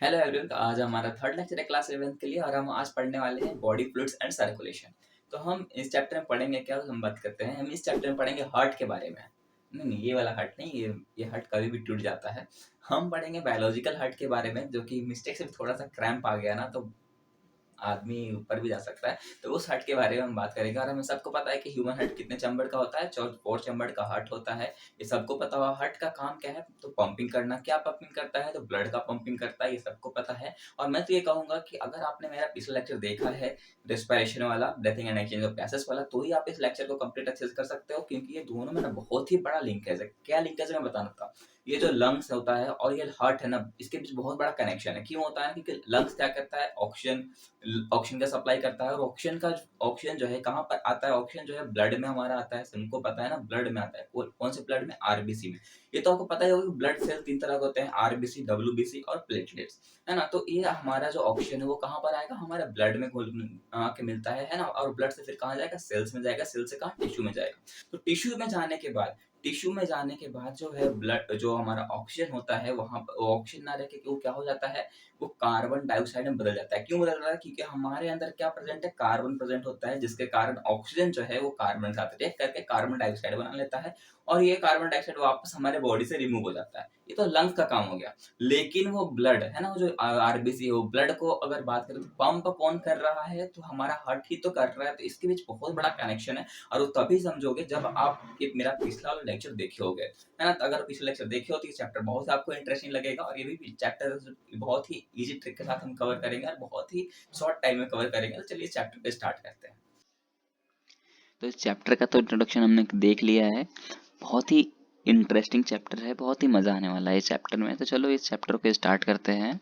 Hello everyone. तो आज हमारा थर्ड लेक्चर है क्लास 11th के लिए और हम आज पढ़ने वाले हैं बॉडी फ्लूइड्स एंड सर्कुलेशन। तो हम इस चैप्टर में पढ़ेंगे क्या, हम बात करते हैं, हम इस चैप्टर में पढ़ेंगे हार्ट के बारे में। नहीं नहीं, ये वाला हार्ट नहीं, ये हार्ट कभी भी टूट जाता है। हम पढ़ेंगे बायोलॉजिकल हार्ट के बारे में, जो कि मिस्टेक से थोड़ा सा क्रैम्प आ गया ना, तो आदमी ऊपर भी जा सकता है। तो उस हार्ट के बारे में हम बात करेंगे। और हमें सबको पता है कि ह्यूमन हार्ट कितने चैम्बर का होता है, 4 चैम्बर का हार्ट होता है। ये सबको पता हुआ हार्ट का काम क्या है, तो पंपिंग करना। क्या पंपिंग करता है, तो ब्लड का पंपिंग करता है, ये सबको पता है। और मैं तो ये कहूंगा कि अगर आपने मेरा पिछला लेक्चर देखा है, रेस्पिरेशन वाला, breathing and exchange of gases वाला, तो ही आप इस लेक्चर को कंप्लीट अच्छे से कर सकते हो, क्योंकि ये दोनों में ना बहुत ही बड़ा लिंकेज है। क्या लिंकेज है मैं बताना था। ये जो लंग्स होता है और ये हार्ट है ना, इसके बीच बहुत बड़ा कनेक्शन है। क्यों होता है, क्योंकि लंग्स क्या करता है, ऑक्सीजन का सप्लाई करता है। और ऑक्सीजन जो है कहाँ पर आता है, ऑक्सीजन जो है ब्लड में हमारा आता है, सबको पता है ना, ब्लड में आता है। कौन से ब्लड में, आरबीसी में। ये तो आपको पता ही होगा कि ब्लड सेल 3 तरह के होते हैं, आरबीसी, डब्ल्यूबीसी और प्लेटलेट्स, है ना। तो ये हमारा जो ऑक्सीजन है वो कहाँ पर आएगा, हमारे ब्लड में आके मिलता है ना। और ब्लड से फिर कहाँ जाएगा, सेल्स में जाएगा, सेल से कहाँ, टिश्यू में जाएगा। तो टिश्यू में जाने के बाद जो है ब्लड, जो हमारा ऑक्सीजन होता है, वहां पर ऑक्सीजन ना रह के वो क्या हो जाता है, वो कार्बन डाइऑक्साइड में बदल जाता है। क्यों बदल रहा है, क्योंकि हमारे अंदर क्या प्रेजेंट है, कार्बन प्रेजेंट होता है, जिसके कारण ऑक्सीजन जो है वो कार्बन के साथ रिएक्ट करके कार्बन डाइऑक्साइड बना लेता है। और ये कार्बन डाइऑक्साइड वापस हमारे बॉडी से रिमूव हो जाता है। ये तो लंग्स का काम हो गया। लेकिन वो ब्लड है ना, वो जो आरबीसी है, वो ब्लड को अगर बात करें तो पंप कौन कर रहा है, तो हमारा हार्ट ही तो कर रहा है। तो इसके बीच बहुत बड़ा कनेक्शन है। और वो तभी समझोगे जब आप ये मेरा पिछला वाला लेक्चर देखे होगे, है ना। तो अगर पिछले लेक्चर देखे हो तो ये चैप्टर बहुत आपको इंटरेस्टिंग लगेगा। और ये भी चैप्टर बहुत ही इजी ट्रिक के साथ हम कवर करेंगे और बहुत ही शॉर्ट टाइम में कवर करेंगे। तो चलिए इस चैप्टर पे स्टार्ट करते हैं। तो इस चैप्टर का तो इंट्रोडक्शन हमने देख लिया है। बहुत ही इंटरेस्टिंग चैप्टर है, बहुत ही मज़ा आने वाला है इस चैप्टर में। तो चलो इस चैप्टर को स्टार्ट करते हैं।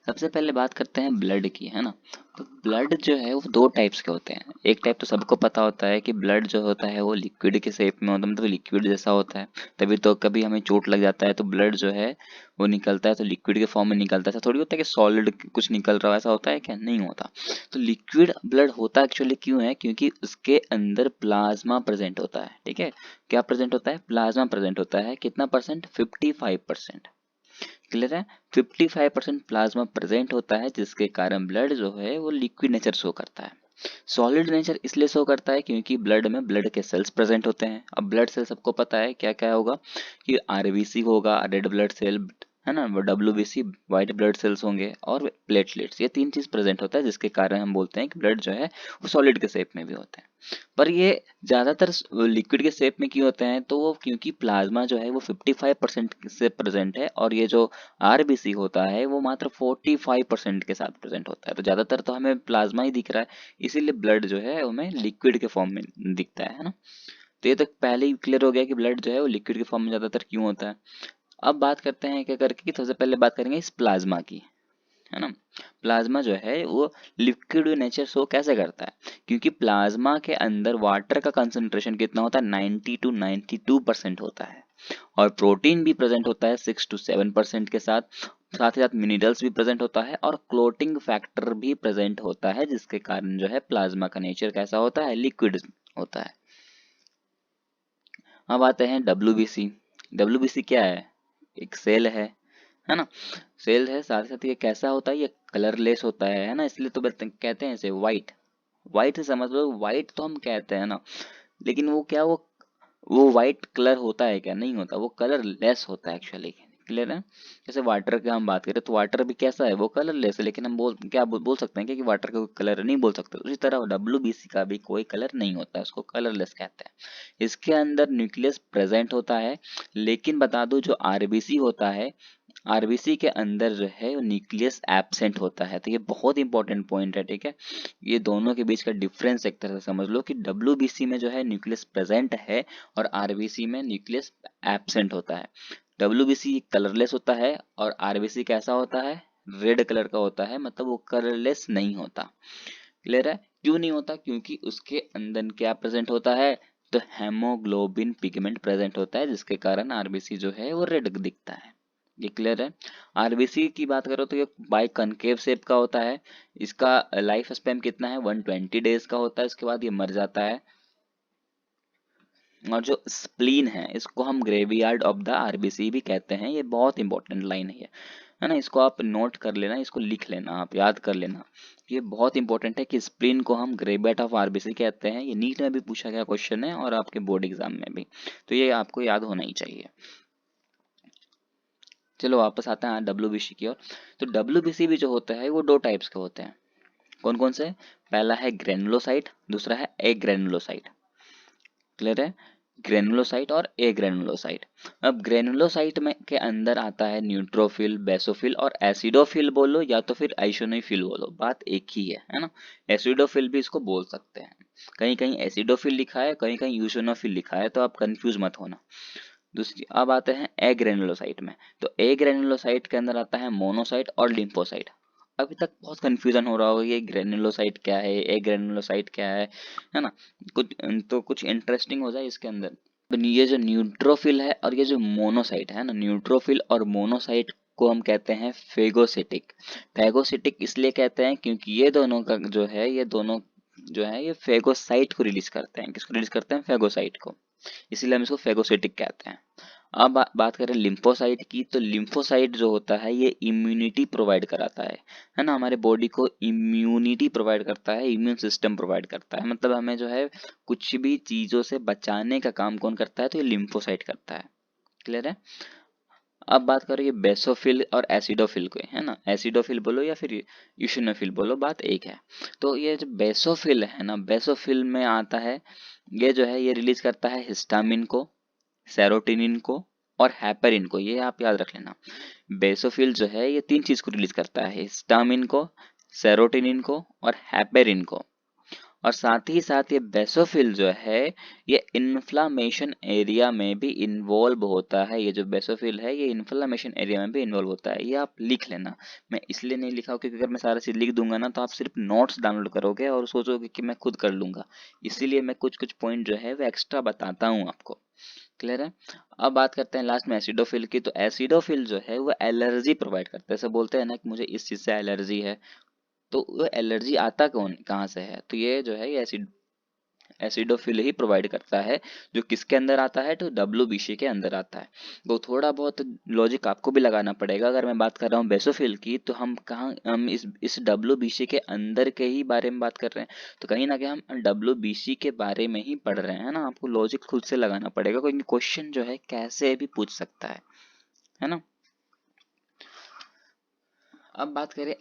सबसे पहले बात करते हैं ब्लड की, है ना। तो ब्लड जो है वो दो टाइप्स के होते हैं। एक टाइप तो सबको पता होता है कि ब्लड जो होता है वो लिक्विड के शेप में होता है, मतलब लिक्विड जैसा होता है। तभी तो कभी हमें चोट लग जाता है तो ब्लड जो है वो निकलता है, तो लिक्विड के फॉर्म में निकलता है। ऐसा थोड़ी होता है कि सॉलिड कुछ निकल रहा है, ऐसा होता है क्या, नहीं होता। तो लिक्विड ब्लड होता एक्चुअली क्यों है, क्योंकि उसके अंदर प्लाज्मा प्रेजेंट होता है। ठीक है, क्या प्रेजेंट होता है, प्लाज्मा प्रेजेंट होता है। कितना परसेंट, 55%। क्लियर है, 55% प्लाज्मा प्रेजेंट होता है, जिसके कारण ब्लड जो है वो लिक्विड नेचर शो करता है। सॉलिड नेचर इसलिए शो करता है क्योंकि ब्लड में ब्लड के सेल्स प्रेजेंट होते हैं। अब ब्लड सेल सबको पता है क्या क्या होगा, कि आरबीसी होगा, रेड ब्लड सेल, है ना, डब्ल्यूबीसी, व्हाइट ब्लड सेल्स होंगे, और प्लेटलेट्स। ये तीन चीज प्रेजेंट होता है, जिसके कारण हम बोलते हैं कि ब्लड जो है वो सॉलिड के शेप में भी होते हैं। पर ये ज्यादातर लिक्विड के शेप में क्यों होते हैं, तो वो क्योंकि प्लाज्मा जो है वो 55% से प्रेजेंट है, और ये जो आरबीसी होता है वो मात्र 45% के साथ प्रेजेंट होता है। तो ज्यादातर तो हमें प्लाज्मा ही दिख रहा है, इसीलिए ब्लड जो है हमें लिक्विड के फॉर्म में दिखता है ना। तो ये तो पहले ही क्लियर हो गया कि ब्लड जो है वो लिक्विड के फॉर्म में ज्यादातर क्यों होता है। अब बात करते हैं क्या करके, कि सबसे पहले बात करेंगे इस प्लाज्मा की, है ना। प्लाज्मा जो है वो लिक्विड नेचर शो कैसे करता है, क्योंकि प्लाज्मा के अंदर वाटर का कंसंट्रेशन कितना होता है, 90 to 92% होता है। और प्रोटीन भी प्रेजेंट होता है 6 to 7% के साथ। साथ ही साथ मिनरल्स भी प्रेजेंट होता है, और क्लोटिंग फैक्टर भी प्रेजेंट होता है, जिसके कारण जो है प्लाज्मा का नेचर कैसा होता है, लिक्विड होता है। अब आते हैं डब्ल्यूबीसी। डब्ल्यूबीसी क्या है, एक सेल है ना। सेल है, साथ ही साथ ये कैसा होता है, ये कलरलेस होता है ना, इसलिए तो कहते हैं इसे व्हाइट। व्हाइट से समझ लो, व्हाइट तो हम कहते हैं ना, लेकिन वो क्या, वो व्हाइट कलर होता है क्या, नहीं होता, वो कलर लेस होता है एक्चुअली। क्लियर है। जैसे वाटर की हम बात करें तो वाटर भी कैसा है, वो कलरलेस है, लेकिन हम बोल सकते हैं कि वाटर का कोई कलर नहीं बोल सकते। उसी तरह डब्ल्यूबीसी का भी कोई कलर नहीं होता है, उसको कलरलेस कहते हैं। इसके अंदर न्यूक्लियस प्रेजेंट होता है, लेकिन बता दो जो आरबीसी होता है, आरबीसी के अंदर जो है न्यूक्लियस एब्सेंट होता है। तो ये बहुत इंपॉर्टेंट पॉइंट है, ठीक है। ये दोनों के बीच का डिफरेंस एक तरह से समझ लो कि डब्ल्यूबीसी में जो है न्यूक्लियस प्रेजेंट है, और आरबीसी में न्यूक्लियस एब्सेंट होता है। डब्ल्यूबीसी कलरलेस होता है, और आरबीसी कैसा होता है, रेड कलर का होता है, मतलब वो कलरलेस नहीं होता। क्लियर है, क्यों नहीं होता, क्योंकि उसके अंदर क्या प्रेजेंट होता है, तो हेमोग्लोबिन पिगमेंट प्रेजेंट होता है, जिसके कारण आरबीसी जो है वो रेड दिखता है। ये क्लियर है। आरबीसी की बात करो तो ये बाई कनकेव शेप का होता है। इसका लाइफ स्पैन कितना है, 120 डेज का होता है, उसके बाद ये मर जाता है। और जो स्प्लीन है, इसको हम ग्रेवयार्ड ऑफ द आरबीसी भी कहते हैं। ये बहुत इंपॉर्टेंट लाइन है। है ना, इसको आप नोट कर लेना, इसको लिख लेना, आप याद कर लेना। ये बहुत इंपॉर्टेंट है कि स्प्लीन को हम ग्रेवेट ऑफ आरबीसी कहते हैं। ये नीट में भी पूछा गया क्वेश्चन है और आपके बोर्ड एग्जाम में भी, तो ये आपको याद होना ही चाहिए। चलो वापस आते हैं डब्ल्यूबीसी की ओर। तो डब्ल्यूबीसी भी जो होता है वो दो टाइप्स के होते हैं। कौन कौन से? पहला है ग्रेनुलोसाइट, दूसरा है ए ग्रेनुलोसाइट। क्लियर है? ग्रेनुलोसाइट और ए ग्रेनुलोसाइट। अब ग्रेनुलोसाइट में के अंदर आता है न्यूट्रोफिल, बेसोफिल और एसिडोफिल बोलो या तो फिर आइसोनोफिल बोलो, बात एक ही है ना। एसिडोफिल भी इसको बोल सकते हैं, कहीं कहीं एसिडोफिल लिखा है, कहीं कहीं यूसोनोफिल लिखा है, तो आप कंफ्यूज मत होना। दूसरी अब आते हैं ए ग्रेनुलोसाइट में। तो ए ग्रेनुलोसाइट के अंदर आता है मोनोसाइट और लिम्फोसाइट। अभी तक बहुत कंफ्यूजन हो रहा होगा ये ग्रेनुलोसाइट क्या है, ए ग्रेनुलोसाइट क्या है ना। कुछ तो कुछ इंटरेस्टिंग हो जाए इसके अंदर। तो ये जो न्यूट्रोफिल है और ये जो मोनोसाइट है ना, न्यूट्रोफिल और मोनोसाइट को हम कहते हैं फेगोसिटिक। फेगोसिटिक इसलिए कहते हैं क्योंकि ये दोनों का जो है, ये दोनों जो है ये फेगोसाइट को रिलीज करते हैं। किसको रिलीज करते हैं? फेगोसाइट को, इसीलिए हम इसको फेगोसिटिक कहते हैं। अब बात करें लिम्फोसाइट की, तो लिम्फोसाइट जो होता है ये इम्यूनिटी प्रोवाइड कराता है ना, हमारे बॉडी को इम्यूनिटी प्रोवाइड करता है, इम्यून सिस्टम प्रोवाइड करता है, मतलब हमें जो है कुछ भी चीजों से बचाने का काम कौन करता है? तो ये लिम्फोसाइट करता है। क्लियर है? अब बात करें ये बेसोफिल और एसिडोफिल को, है ना, एसिडोफिल बोलो या फिर यूशिनोफिल बोलो, बात एक है। तो ये जो बेसोफिल है ना, बेसोफिल में आता है, ये जो है ये रिलीज करता है हिस्टामिन को, सेरोटिनिन को और हैपेरिन को, ये आप याद रख लेना। बेसोफिल जो है ये तीन चीज को रिलीज करता है, हिस्टामिन को, सेरोटिनिन को और हैपेरिन को। और साथ ही साथ ये बेसोफिल जो है ये इन्फ्लामेशन एरिया में भी इन्वॉल्व होता है। ये जो बेसोफिल है ये इन्फ्लामेशन एरिया में भी इन्वॉल्व होता है, ये आप लिख लेना। मैं इसलिए नहीं लिखा क्योंकि अगर मैं सारा चीज लिख दूंगा ना तो आप सिर्फ नोट्स डाउनलोड करोगे और सोचोगे कि मैं खुद कर लूंगा, इसीलिए मैं कुछ कुछ पॉइंट जो है वो एक्स्ट्रा बताता हूँ आपको। क्लियर है? अब बात करते हैं लास्ट में एसिडोफिल की। तो एसिडोफिल जो है वो एलर्जी प्रोवाइड करता है। ऐसे बोलते हैं ना कि मुझे इस चीज से एलर्जी है, तो वो एलर्जी आता कौन कहाँ से है? तो ये जो है ये एसिडोफिल ही प्रोवाइड करता है, जो किसके अंदर आता है? तो डब्ल्यूबीसी के अंदर आता है। तो थोड़ा बहुत लॉजिक आपको भी लगाना पड़ेगा। अगर मैं बात कर रहा हूँ बेसोफिल की, तो हम इस डब्ल्यूबीसी के अंदर के ही बारे में बात कर रहे हैं, तो कहीं ना कहीं हम डब्ल्यूबीसी के बारे में ही पढ़ रहे हैं ना। आपको लॉजिक खुद से लगाना पड़ेगा, क्योंकि क्वेश्चन जो है कैसे भी पूछ सकता है ना। अब बात करें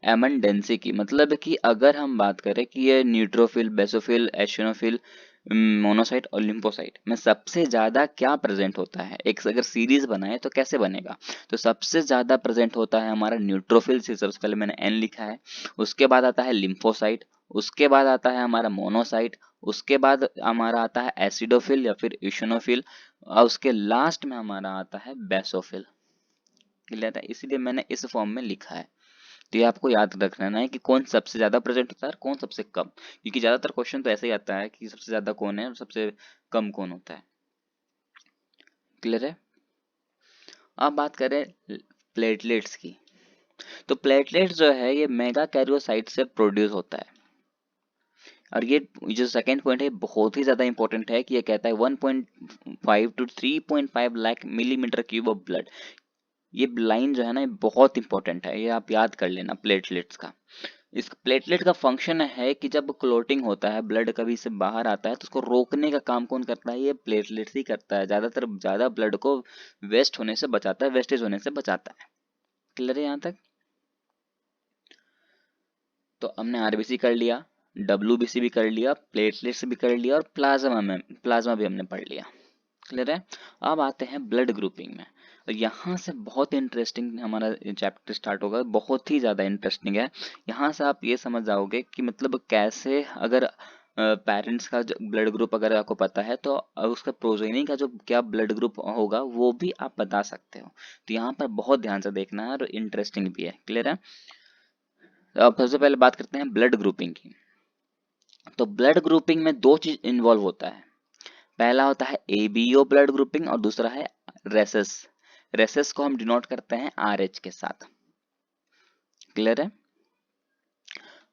एमंडेंसी की, मतलब कि अगर हम बात करें कि ये न्यूट्रोफिल, बेसोफिल, एशनोफिल, मोनोसाइट और लिम्फोसाइट में सबसे ज्यादा क्या प्रेजेंट होता है, एक अगर सीरीज बनाए तो कैसे बनेगा? तो सबसे ज्यादा प्रेजेंट होता है हमारा न्यूट्रोफिल, सबसे पहले मैंने एन लिखा है। उसके बाद आता है लिम्फोसाइट, उसके बाद आता है हमारा मोनोसाइट, उसके बाद हमारा आता है एसिडोफिल या फिर इशनोफिल, और उसके लास्ट में हमारा आता है बेसोफिल। क्लियर है? इसीलिए मैंने इस फॉर्म में लिखा है। तो ये आपको याद रखना है कि कौन सबसे ज्यादा प्रेजेंट होता है और कौन सबसे कम, क्योंकि ज्यादातर क्वेश्चन तो ऐसे ही आता है कि सबसे ज्यादा कौन है और सबसे कम कौन होता है। क्लियर है? अब बात करें प्लेटलेट्स की। तो प्लेटलेट्स जो है ये मेगा कैरियोसाइट से प्रोड्यूस होता है। और ये जो सेकेंड पॉइंट है बहुत ही ज्यादा इंपॉर्टेंट है कि ये कहता है 1.5 to 3.5 lakh millimetre cube of blood. ये लाइन जो है ना ये बहुत इंपॉर्टेंट है, ये आप याद कर लेना प्लेटलेट्स का। इस प्लेटलेट का फंक्शन है कि जब क्लोटिंग होता है, ब्लड कभी से बाहर आता है, तो उसको रोकने का काम कौन करता है? ये प्लेटलेट्स ही करता है। ज्यादातर ज्यादा ब्लड को वेस्ट होने से बचाता है, वेस्टेज होने से बचाता है। क्लियर है यहाँ तक? तो हमने आरबीसी कर लिया, डब्ल्यूबीसी भी कर लिया, प्लेटलेट्स भी कर लिया और प्लाज्मा भी हमने पढ़ लिया। क्लियर है? अब आते हैं ब्लड ग्रुपिंग में। और यहाँ से बहुत इंटरेस्टिंग हमारा चैप्टर स्टार्ट होगा, बहुत ही ज़्यादा इंटरेस्टिंग है। यहाँ से आप ये समझ जाओगे कि मतलब कैसे, अगर पेरेंट्स का ब्लड ग्रुप अगर आपको पता है तो उसका प्रोजेनी का जो क्या ब्लड ग्रुप होगा वो भी आप बता सकते हो। तो यहाँ पर बहुत ध्यान से देखना है और इंटरेस्टिंग भी है। क्लियर है? तो अब सबसे पहले बात करते हैं ब्लड ग्रुपिंग की। तो ब्लड ग्रुपिंग में दो चीज इन्वॉल्व होता है। पहला होता है एबीओ ब्लड ग्रुपिंग और दूसरा है रेसेस। रेसेस को हम डिनोट करते हैं आरएच के साथ। क्लियर है?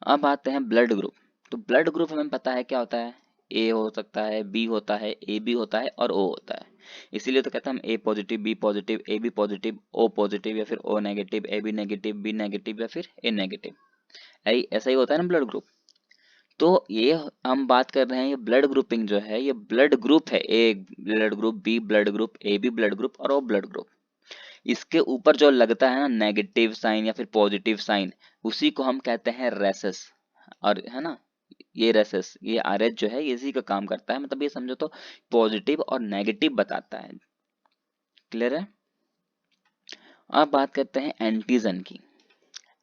अब आते हैं ब्लड ग्रुप। तो ब्लड ग्रुप हमें पता है क्या होता है, ए हो सकता है, बी होता है, ए बी होता है और ओ होता है। इसीलिए तो कहते हैं हम A positive, B positive, A B positive, O positive या फिर O negative, A B negative, B negative या फिर ए नेगेटिव। ऐसा ही होता है ना ब्लड ग्रुप। तो ये हम बात कर रहे हैं, ये ब्लड ग्रुपिंग जो है ये ब्लड ग्रुप है, A blood group, B blood group, A B blood group और ओ ब्लड ग्रुप। इसके ऊपर जो लगता है ना नेगेटिव साइन या फिर पॉजिटिव साइन, उसी को हम कहते हैं रेसेस। और है ना, ये रेसेस, ये आरएच जो है ये इसी का काम करता है, मतलब ये समझो तो पॉजिटिव और नेगेटिव बताता है। क्लियर है। अब बात करते हैं एंटीजन की।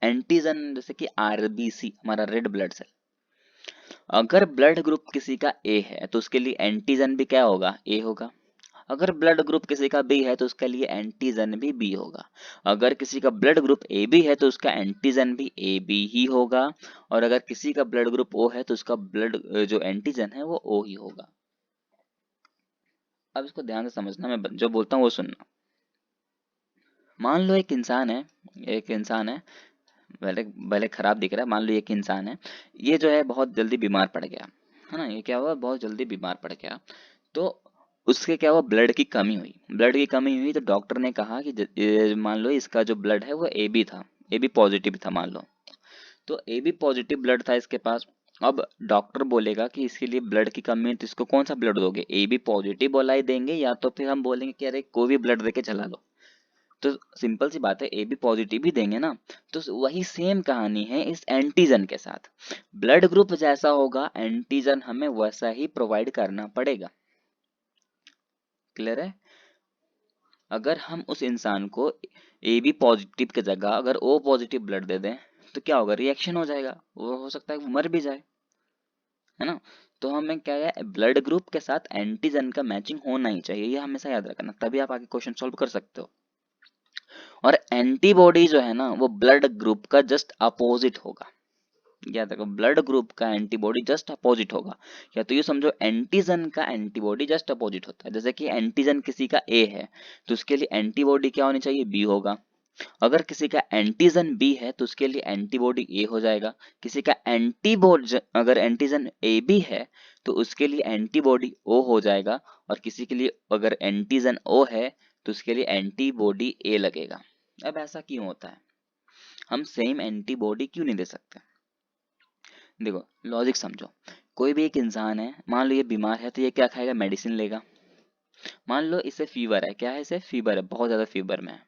एंटीजन जैसे कि आरबीसी, हमारा रेड ब्लड सेल। अगर ब्लड ग्रुप किसी का ए है तो उसके लिए एंटीजन भी क्या होगा, ए होगा। अगर ब्लड ग्रुप किसी का बी है तो उसके लिए एंटीजन भी बी होगा। अगर किसी का ब्लड ग्रुप ए बी है तो उसका एंटीजन भी ए बी ही होगा। और अगर किसी का ब्लड ग्रुप ओ है तो उसका ब्लड जो एंटीजन है वो ओ ही होगा। अब इसको ध्यान से समझना, मैं जो बोलता हूँ वो सुनना। मान लो एक इंसान है, भले भले खराब दिख रहा है, मान लो एक इंसान है, ये जो है बहुत जल्दी बीमार पड़ गया, है ना, ये क्या हुआ, बहुत जल्दी बीमार पड़ गया। तो उसके क्या हुआ, ब्लड की कमी हुई तो डॉक्टर ने कहा कि मान लो इसका जो ब्लड है वो ए बी था, ए बी पॉजिटिव था मान लो। तो ए बी पॉजिटिव ब्लड था इसके पास। अब डॉक्टर बोलेगा कि इसके लिए ब्लड की कमी है तो इसको कौन सा ब्लड दोगे, ए बी पॉजिटिव वाला ही देंगे या तो फिर हम बोलेंगे कि अरे कोई भी ब्लड दे के चला लो। तो सिंपल सी बात है, ए बी पॉजिटिव ही देंगे ना। तो वही सेम कहानी है इस एंटीजन के साथ। ब्लड ग्रुप जैसा होगा एंटीजन हमें वैसा ही प्रोवाइड करना पड़ेगा। क्लियर है। अगर हम उस इंसान को ए बी पॉजिटिव की जगह अगर ओ पॉजिटिव ब्लड दे दें तो क्या होगा, रिएक्शन हो जाएगा, वो हो सकता है वो मर भी जाए, है ना। तो हमें क्या है, ब्लड ग्रुप के साथ एंटीजन का मैचिंग होना ही चाहिए, ये हमेशा याद रखना, तभी आप आगे क्वेश्चन सॉल्व कर सकते हो। और एंटीबॉडी जो है ना वो ब्लड ग्रुप का जस्ट अपोजिट होगा। याद रखो, ब्लड ग्रुप का एंटीबॉडी जस्ट अपोजिट होगा। या तो ये समझो एंटीजन का एंटीबॉडी जस्ट अपोजिट होता है। जैसे कि एंटीजन किसी का ए है तो उसके लिए एंटीबॉडी क्या होनी चाहिए, बी होगा। अगर किसी का एंटीजन बी है तो उसके लिए एंटीबॉडी ए हो जाएगा। किसी का एंटीबॉडी अगर एंटीजन ए बी है तो उसके लिए एंटीबॉडी ओ हो जाएगा। और किसी के लिए अगर एंटीजन ओ है तो उसके लिए एंटीबॉडी ए लगेगा। अब ऐसा क्यों होता है, हम सेम एंटीबॉडी क्यों नहीं दे सकते। देखो लॉजिक समझो, कोई भी एक इंसान है, मान लो ये बीमार है तो ये क्या खाएगा, मेडिसिन लेगा। मान लो इसे फीवर है, क्या है, इसे फीवर है, बहुत ज्यादा फीवर में है।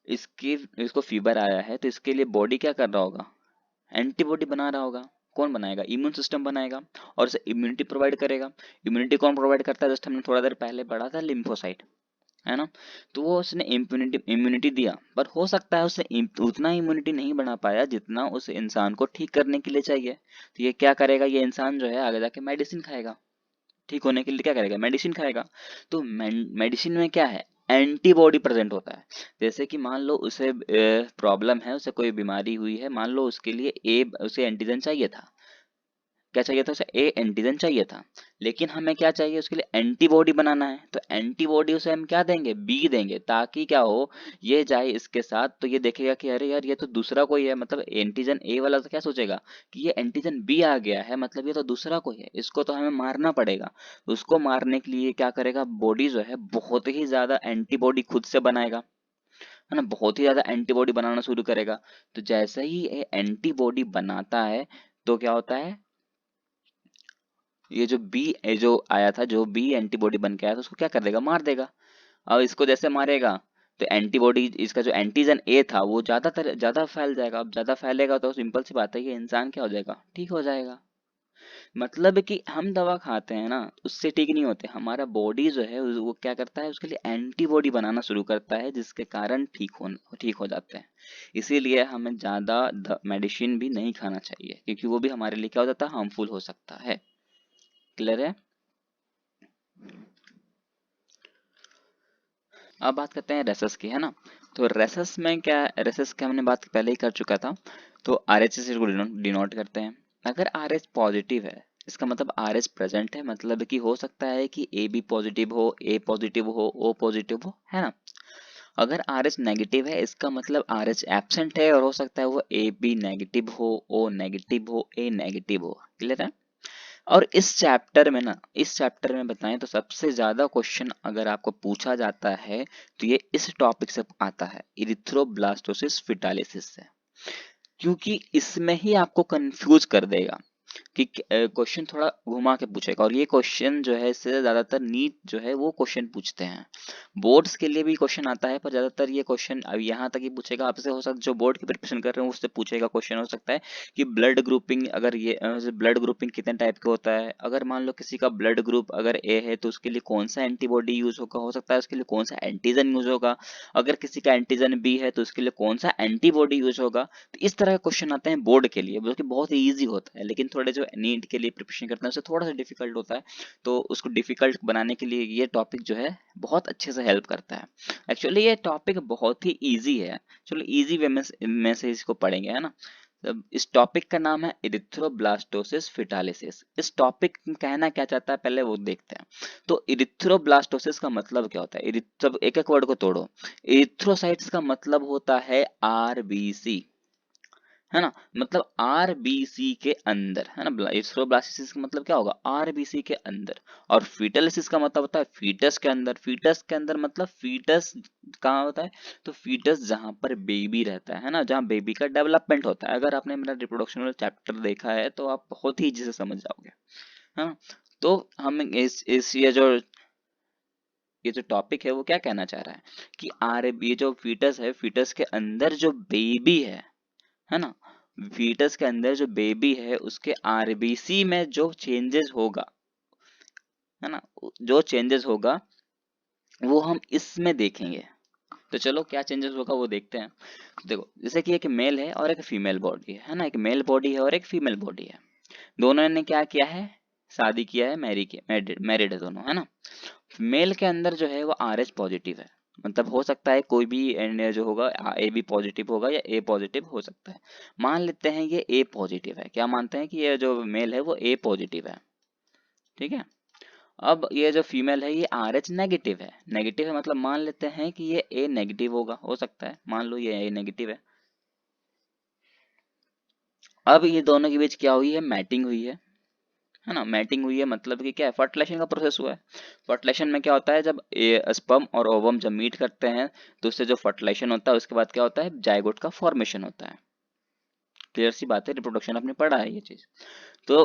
इसकी इसको फीवर आया है तो इसके लिए बॉडी क्या कर रहा होगा, एंटीबॉडी बना रहा होगा। कौन बनाएगा, इम्यून सिस्टम बनाएगा और उसे इम्यूनिटी प्रोवाइड करेगा। इम्यूनिटी कौन प्रोवाइड करता है, जस्ट हमने थोड़ा देर पहले पढ़ा था, लिम्फोसाइट, है ना। तो वो उसने इम्यूनिटी इम्यूनिटी दिया, पर हो सकता है उसने उतना इम्यूनिटी नहीं बना पाया जितना उस इंसान को ठीक करने के लिए चाहिए। तो ये क्या करेगा, ये इंसान जो है आगे जाके मेडिसिन खाएगा, ठीक होने के लिए क्या करेगा, मेडिसिन खाएगा। तो मेडिसिन में क्या है, एंटीबॉडी प्रेजेंट होता है। जैसे कि मान लो उसे प्रॉब्लम है, उसे कोई बीमारी हुई है, मान लो उसके लिए ए उसे एंटीजन चाहिए था, क्या चाहिए था उसे, ए एंटीजन चाहिए था। लेकिन हमें क्या चाहिए, उसके लिए एंटीबॉडी बनाना है, तो एंटीबॉडी उसे हम क्या देंगे, बी देंगे, ताकि क्या हो, ये जाए इसके साथ तो ये देखेगा कि अरे यार ये तो दूसरा कोई है, मतलब एंटीजन ए वाला तो क्या सोचेगा कि ये एंटीजन बी आ गया है, मतलब ये तो दूसरा कोई है, इसको तो हमें मारना पड़ेगा। उसको मारने के लिए क्या करेगा, बॉडी जो है बहुत ही ज्यादा एंटीबॉडी खुद से बनाएगा, है ना, बहुत ही ज्यादा एंटीबॉडी बनाना शुरू करेगा। तो जैसे ही ये एंटीबॉडी बनाता है तो क्या होता है, ये जो बी जो आया था, जो बी एंटीबॉडी बन के आया था उसको क्या कर देगा, मार देगा। अब इसको जैसे मारेगा तो एंटीबॉडी, इसका जो एंटीजन ए था वो ज्यादा फैल जाएगा। अब ज्यादा फैलेगा तो सिंपल सी बात है कि इंसान क्या हो जाएगा, ठीक हो जाएगा। मतलब कि हम दवा खाते हैं ना, उससे ठीक नहीं होते, हमारा बॉडी जो है वो क्या करता है, उसके लिए एंटीबॉडी बनाना शुरू करता है, जिसके कारण ठीक हो जाते हैं। इसीलिए हमें ज्यादा मेडिसिन भी नहीं खाना चाहिए, क्योंकि वो भी हमारे लिए क्या हो जाता है, हार्मफुल हो सकता है। क्लियर है। अब बात करते हैं रेसस की, है ना। तो रेसस में क्या, रेसस की हमने बात पहले ही कर चुका था। तो आर एच को डिनोट करते हैं। अगर आर एच पॉजिटिव है इसका मतलब आर एच प्रेजेंट है, मतलब कि हो सकता है कि ए बी पॉजिटिव हो, ए पॉजिटिव हो, ओ पॉजिटिव हो, है ना। अगर आर एच नेगेटिव है इसका मतलब आर एच एबसेंट है, और हो सकता है वो ए बी नेगेटिव हो, ओ नेगेटिव हो, ए नेगेटिव हो। क्लियर है। और इस चैप्टर में बताएं तो सबसे ज्यादा क्वेश्चन अगर आपको पूछा जाता है तो ये इस टॉपिक से आता है, इरिथ्रोब्लास्टोसिस फिटालिसिस से, क्योंकि इसमें ही आपको कंफ्यूज कर देगा कि क्वेश्चन थोड़ा घुमा के पूछेगा। और ये क्वेश्चन जो है इससे ज्यादातर नीट जो है वो क्वेश्चन पूछते हैं। बोर्ड्स के लिए भी क्वेश्चन आता है, पर ज्यादातर ये क्वेश्चन अब यहाँ तक ही पूछेगा आपसे। हो सकता है जो बोर्ड की प्रिपरेशन कर रहे हैं उससे पूछेगा क्वेश्चन, हो सकता है कि ब्लड ग्रुपिंग, अगर ये ब्लड ग्रुपिंग कितने टाइप का होता है, अगर मान लो किसी का ब्लड ग्रुप अगर ए है तो उसके लिए कौन सा एंटीबॉडी यूज होगा, हो सकता है उसके लिए कौन सा एंटीजन यूज होगा, अगर किसी का एंटीजन बी है तो उसके लिए कौन सा एंटीबॉडी यूज होगा। तो इस तरह के क्वेश्चन आते हैं बोर्ड के लिए, जो कि बहुत ही ईजी होता है, लेकिन थोड़े जो नीट के लिए प्रिपरेशन करते हैं उसे थोड़ा सा डिफिकल्ट होता है। तो उसको डिफिकल्ट बनाने के लिए ये टॉपिक जो है बहुत अच्छे से हेल्प करता है। एक्चुअली ये टॉपिक बहुत ही ईजी है। चलो ईजी वे में से इसको पढ़ेंगे, है ना। अब इस टॉपिक का नाम है इरिथ्रोब्लास्टोसिस फिटालिसिस। इस टॉपिक में कहना क्या चाहता है पहले वो देखते हैं। तो इरिथ्रोब्लास्टोसिस का मतलब क्या होता है, एक एक वर्ड को तोड़ो। इरिथ्रोसाइट्स का मतलब होता है आरबीसी, है ना, मतलब आरबीसी के अंदर, है ना। इरिथ्रोब्लास्टोसिस का मतलब क्या होगा, आरबीसी के अंदर। और फीटलिसिस का मतलब होता है फीटस के अंदर। फीटस के अंदर मतलब फीटस कहाँ होता है, तो फीटस जहां पर बेबी रहता है ना, जहां बेबी का डेवलपमेंट होता है। अगर आपने मेरा रिप्रोडक्शन वाला चैप्टर देखा है तो आप बहुत ही इजी से समझ जाओगे, है ना। तो हम इस ये जो टॉपिक है वो क्या कहना चाह रहा है कि ये जो फीटस है, फीटस के अंदर जो बेबी है ना, फीटस के अंदर जो बेबी है उसके आरबीसी में जो चेंजेस होगा, है ना, जो चेंजेस होगा वो हम इसमें देखेंगे। तो चलो क्या चेंजेस होगा वो देखते हैं। देखो जैसे कि एक मेल है और एक फीमेल बॉडी है ना, एक मेल बॉडी है और एक फीमेल बॉडी है। दोनों ने क्या किया है, शादी किया है, मैरिड है दोनों, है ना। मेल के अंदर जो है वो आर एच पॉजिटिव है, मतलब हो सकता है कोई भी एंड जो होगा ए बी पॉजिटिव होगा या ए पॉजिटिव हो सकता है। मान लेते हैं ये ए पॉजिटिव है, क्या मानते हैं कि ये जो मेल है वो ए पॉजिटिव है, ठीक है। अब ये जो फीमेल है ये आर एच नेगेटिव है, नेगेटिव है मतलब मान लेते हैं कि ये ए नेगेटिव होगा, हो सकता है, मान लो ये ए नेगेटिव है। अब ये दोनों के बीच क्या हुई है, मैटिंग हुई है ना। मैटिंग हुई है मतलब कि क्या है, फर्टिलाइजेशन का प्रोसेस हुआ है। फर्टिलाइजेशन में क्या होता है, जब स्पर्म और ओवम जब मीट करते हैं तो उससे जो फर्टिलाइजेशन होता है उसके बाद क्या होता है, जाइगोट का फॉर्मेशन होता है। क्लियर सी बात है, रिप्रोडक्शन आपने पढ़ा है ये चीज। तो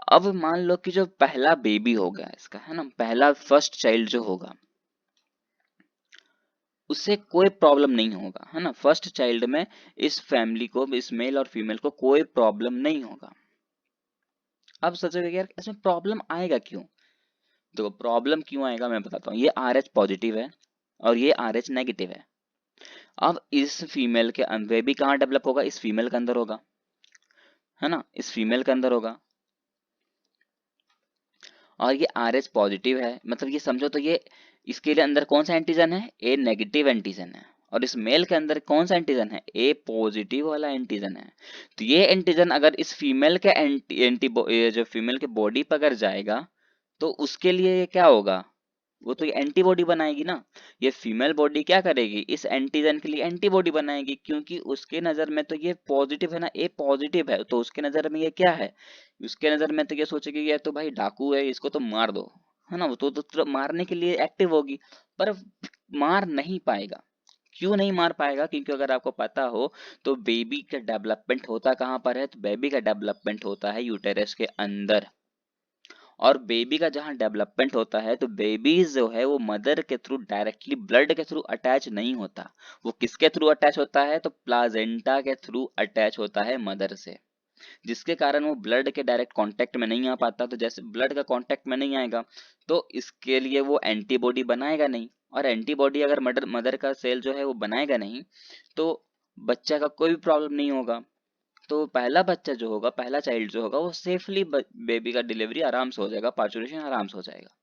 अब मान लो कि जो पहला बेबी होगा इसका, है ना, पहला फर्स्ट चाइल्ड जो होगा उससे कोई प्रॉब्लम नहीं होगा, है ना। फर्स्ट चाइल्ड में इस फैमिली को, इस मेल और फीमेल को कोई प्रॉब्लम नहीं होगा। अब सोचोगे यार इसमें प्रॉब्लम आएगा क्यों, देखो प्रॉब्लम क्यों आएगा मैं बताता हूँ। ये आर एच पॉजिटिव है और ये आर एच नेगेटिव है। अब इस फीमेल के अंदर बेबी कहाँ डेवलप होगा, इस फीमेल के अंदर होगा, है ना, इस फीमेल के अंदर होगा। और ये आर एच पॉजिटिव है, मतलब ये समझो तो ये इसके लिए अंदर कौन सा एंटीजन है, ए नेगेटिव एंटीजन है। और इस मेल के अंदर कौन सा एंटीजन है, ए पॉजिटिव वाला एंटीजन है। तो ये एंटीजन अगर इस फीमेल के ये जो फीमेल के बॉडी पर अगर जाएगा तो उसके लिए ये क्या होगा, वो तो एंटीबॉडी बनाएगी ना। ये फीमेल बॉडी क्या करेगी, इस एंटीजन के लिए एंटीबॉडी बनाएगी, क्योंकि उसके नजर में तो ये पॉजिटिव है ना, ए पॉजिटिव है, तो उसके नजर में ये क्या है, उसके नजर में तो ये सोचेगी ये तो भाई डाकू है, इसको तो मार दो, है ना। वो तो मारने के लिए एक्टिव होगी, पर मार नहीं पाएगा। क्यों नहीं मार पाएगा, क्योंकि अगर आपको पता हो तो बेबी का डेवलपमेंट होता कहाँ पर है, तो बेबी का डेवलपमेंट होता है यूटेरस के अंदर। और बेबी का जहाँ डेवलपमेंट होता है तो बेबी जो है वो मदर के थ्रू डायरेक्टली ब्लड के थ्रू अटैच नहीं होता। वो किसके थ्रू अटैच होता है, तो प्लाजेंटा के थ्रू अटैच होता है मदर से, जिसके कारण वो ब्लड के डायरेक्ट कांटेक्ट में नहीं आ पाता। तो जैसे ब्लड का कांटेक्ट में नहीं आएगा तो इसके लिए वो एंटीबॉडी बनाएगा नहीं, और एंटीबॉडी अगर मदर मदर का सेल जो है वो बनाएगा नहीं तो बच्चा का कोई भी प्रॉब्लम नहीं होगा। तो पहला बच्चा जो होगा, पहला चाइल्ड जो होगा वो सेफली बेबी का डिलीवरी आराम से हो जाएगा, पार्चुरेशन आराम से हो जाएगा।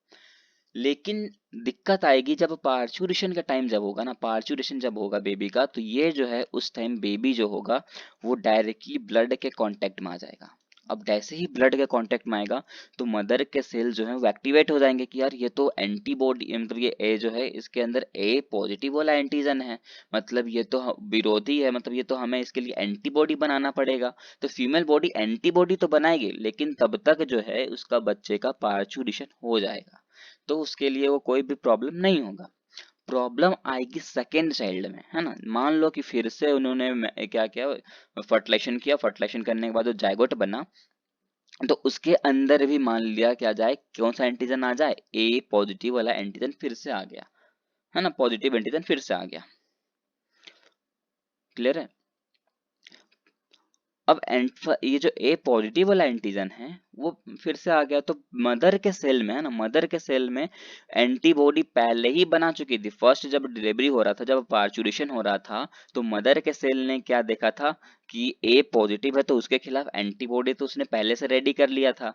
लेकिन दिक्कत आएगी जब पार्चुरेशन का टाइम जब होगा ना, पार्चुरेशन जब होगा बेबी का, तो ये जो है उस टाइम बेबी जो होगा वो डायरेक्टली ब्लड के कांटेक्ट में आ जाएगा। अब जैसे ही ब्लड के कांटेक्ट में आएगा तो मदर के सेल जो है वो एक्टिवेट हो जाएंगे कि यार ये तो एंटीबॉडी, मतलब ये ए जो है इसके अंदर ए पॉजिटिव वाला एंटीजन है, मतलब ये तो विरोधी है, मतलब ये तो हमें इसके लिए एंटीबॉडी बनाना पड़ेगा। तो फीमेल बॉडी एंटीबॉडी तो बनाएगी, लेकिन तब तक जो है उसका बच्चे का पार्चुरेशन हो जाएगा, तो उसके लिए वो कोई भी प्रॉब्लम नहीं होगा। प्रॉब्लम आएगी सेकेंड चाइल्ड में, है ना। मान लो कि फिर से उन्होंने क्या किया, फर्टिलाइजेशन किया, फर्टिलाइजेशन करने के बाद जो जायगोट बना, तो उसके अंदर भी मान लिया क्या जाए, कौन सा एंटीजन आ जाए, ए पॉजिटिव वाला एंटीजन फिर से आ गया, है ना, पॉजिटिव एंटीजन फिर से आ गया। क्लियर है। अब ये जो ए पॉजिटिव वाला एंटीजन है वो फिर से आ गया, तो मदर के सेल में, है ना, मदर के सेल में एंटीबॉडी पहले ही बना चुकी थी। फर्स्ट जब डिलीवरी हो रहा था, जब पार्चुरेशन हो रहा था, तो मदर के सेल ने क्या देखा था कि ए पॉजिटिव है, तो उसके खिलाफ एंटीबॉडी तो उसने पहले से रेडी कर लिया था।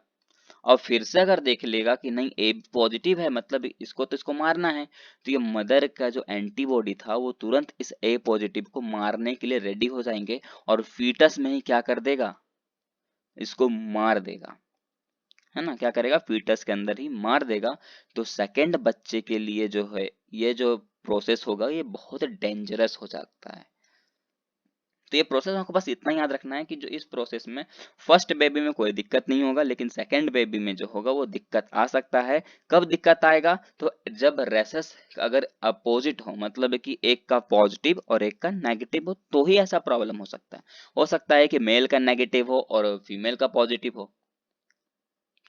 और फिर से अगर देख लेगा कि नहीं ए पॉजिटिव है, मतलब इसको तो इसको मारना है, तो ये मदर का जो एंटीबॉडी था वो तुरंत इस ए पॉजिटिव को मारने के लिए रेडी हो जाएंगे, और फीटस में ही क्या कर देगा, इसको मार देगा, है ना, क्या करेगा, फीटस के अंदर ही मार देगा। तो सेकंड बच्चे के लिए जो है ये जो प्रोसेस होगा ये बहुत डेंजरस हो जाता है। तो ये प्रोसेस आपको बस इतना याद रखना है कि जो इस प्रोसेस में फर्स्ट बेबी में कोई दिक्कत नहीं होगा, लेकिन सेकंड बेबी में जो होगा वो दिक्कत आ सकता है। कब दिक्कत आएगा, तो जब रेसेस अगर अपोजिट हो, मतलब कि एक का पॉजिटिव और एक का नेगेटिव हो, तो ही ऐसा प्रॉब्लम हो सकता है कि मेल का नेगेटिव हो और फीमेल का पॉजिटिव हो,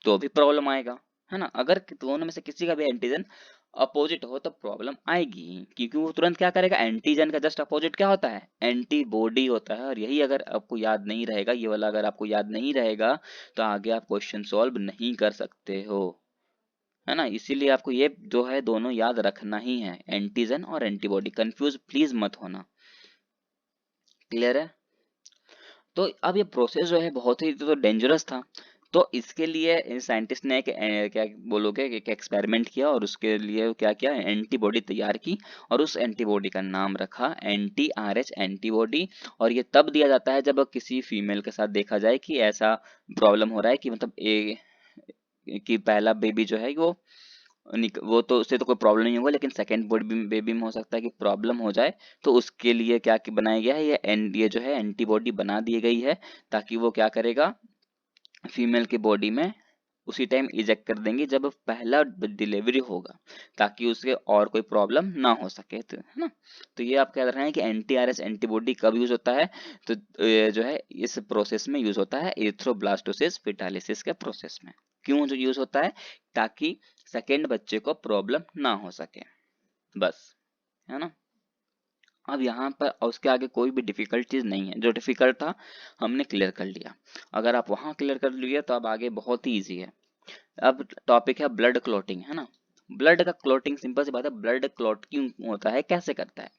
तो भी प्रॉब्लम आएगा, है ना। अगर दोनों में से किसी का भी एंटीजन अपोजिट हो तो प्रॉब्लम आएगी ही, क्योंकि वो तुरंत क्या करेगा, एंटीजन का जस्ट अपोजिट क्या होता है, एंटीबॉडी होता है। और यही अगर आपको याद नहीं रहेगा, ये वाला अगर आपको याद नहीं रहेगा, तो आगे आप क्वेश्चन सॉल्व नहीं कर सकते हो, है ना। इसीलिए आपको ये जो है दोनों याद रखना ही है, एंटीजन और एंटीबॉडी, कंफ्यूज प्लीज मत होना। क्लियर है। तो अब ये प्रोसेस जो है बहुत ही तो डेंजरस था, तो इसके लिए साइंटिस्ट ने एक क्या बोलोगे, एक एक्सपेरिमेंट किया, और उसके लिए क्या किया, एंटीबॉडी तैयार की, और उस एंटीबॉडी का नाम रखा एंटी आर एच एंटीबॉडी। और ये तब दिया जाता है जब किसी फीमेल के साथ देखा जाए कि ऐसा प्रॉब्लम हो रहा है कि मतलब कि पहला बेबी जो है वो तो उससे तो कोई प्रॉब्लम नहीं होगा, लेकिन सेकंड बेबी में हो सकता है कि प्रॉब्लम हो जाए। तो उसके लिए क्या बनाया गया है, ये जो है एंटीबॉडी बना दी गई है, ताकि वो क्या करेगा, फीमेल की बॉडी में उसी टाइम इजेक्ट कर देंगे जब पहला डिलीवरी होगा, ताकि उसके और कोई प्रॉब्लम ना हो सके, तो है ना। तो ये आप कह रहे हैं कि एंटी आर एच एंटीबॉडी कब यूज होता है, तो ये जो है इस प्रोसेस में यूज होता है, एरिथ्रोब्लास्टोसिस फिटालिसिस के प्रोसेस में। क्यों जो यूज होता है, ताकि सेकेंड बच्चे को प्रॉब्लम ना हो सके, बस, है ना। अब यहाँ पर उसके आगे कोई भी डिफिकल्ट चीज नहीं है, जो डिफिकल्ट था हमने क्लियर कर लिया। अगर आप वहां क्लियर कर लिया तो अब आगे बहुत ही ईजी है। अब टॉपिक है ब्लड क्लॉटिंग, है ना। ब्लड का क्लॉटिंग सिंपल सी बात है, ब्लड क्लॉट क्यों होता है, कैसे करता है।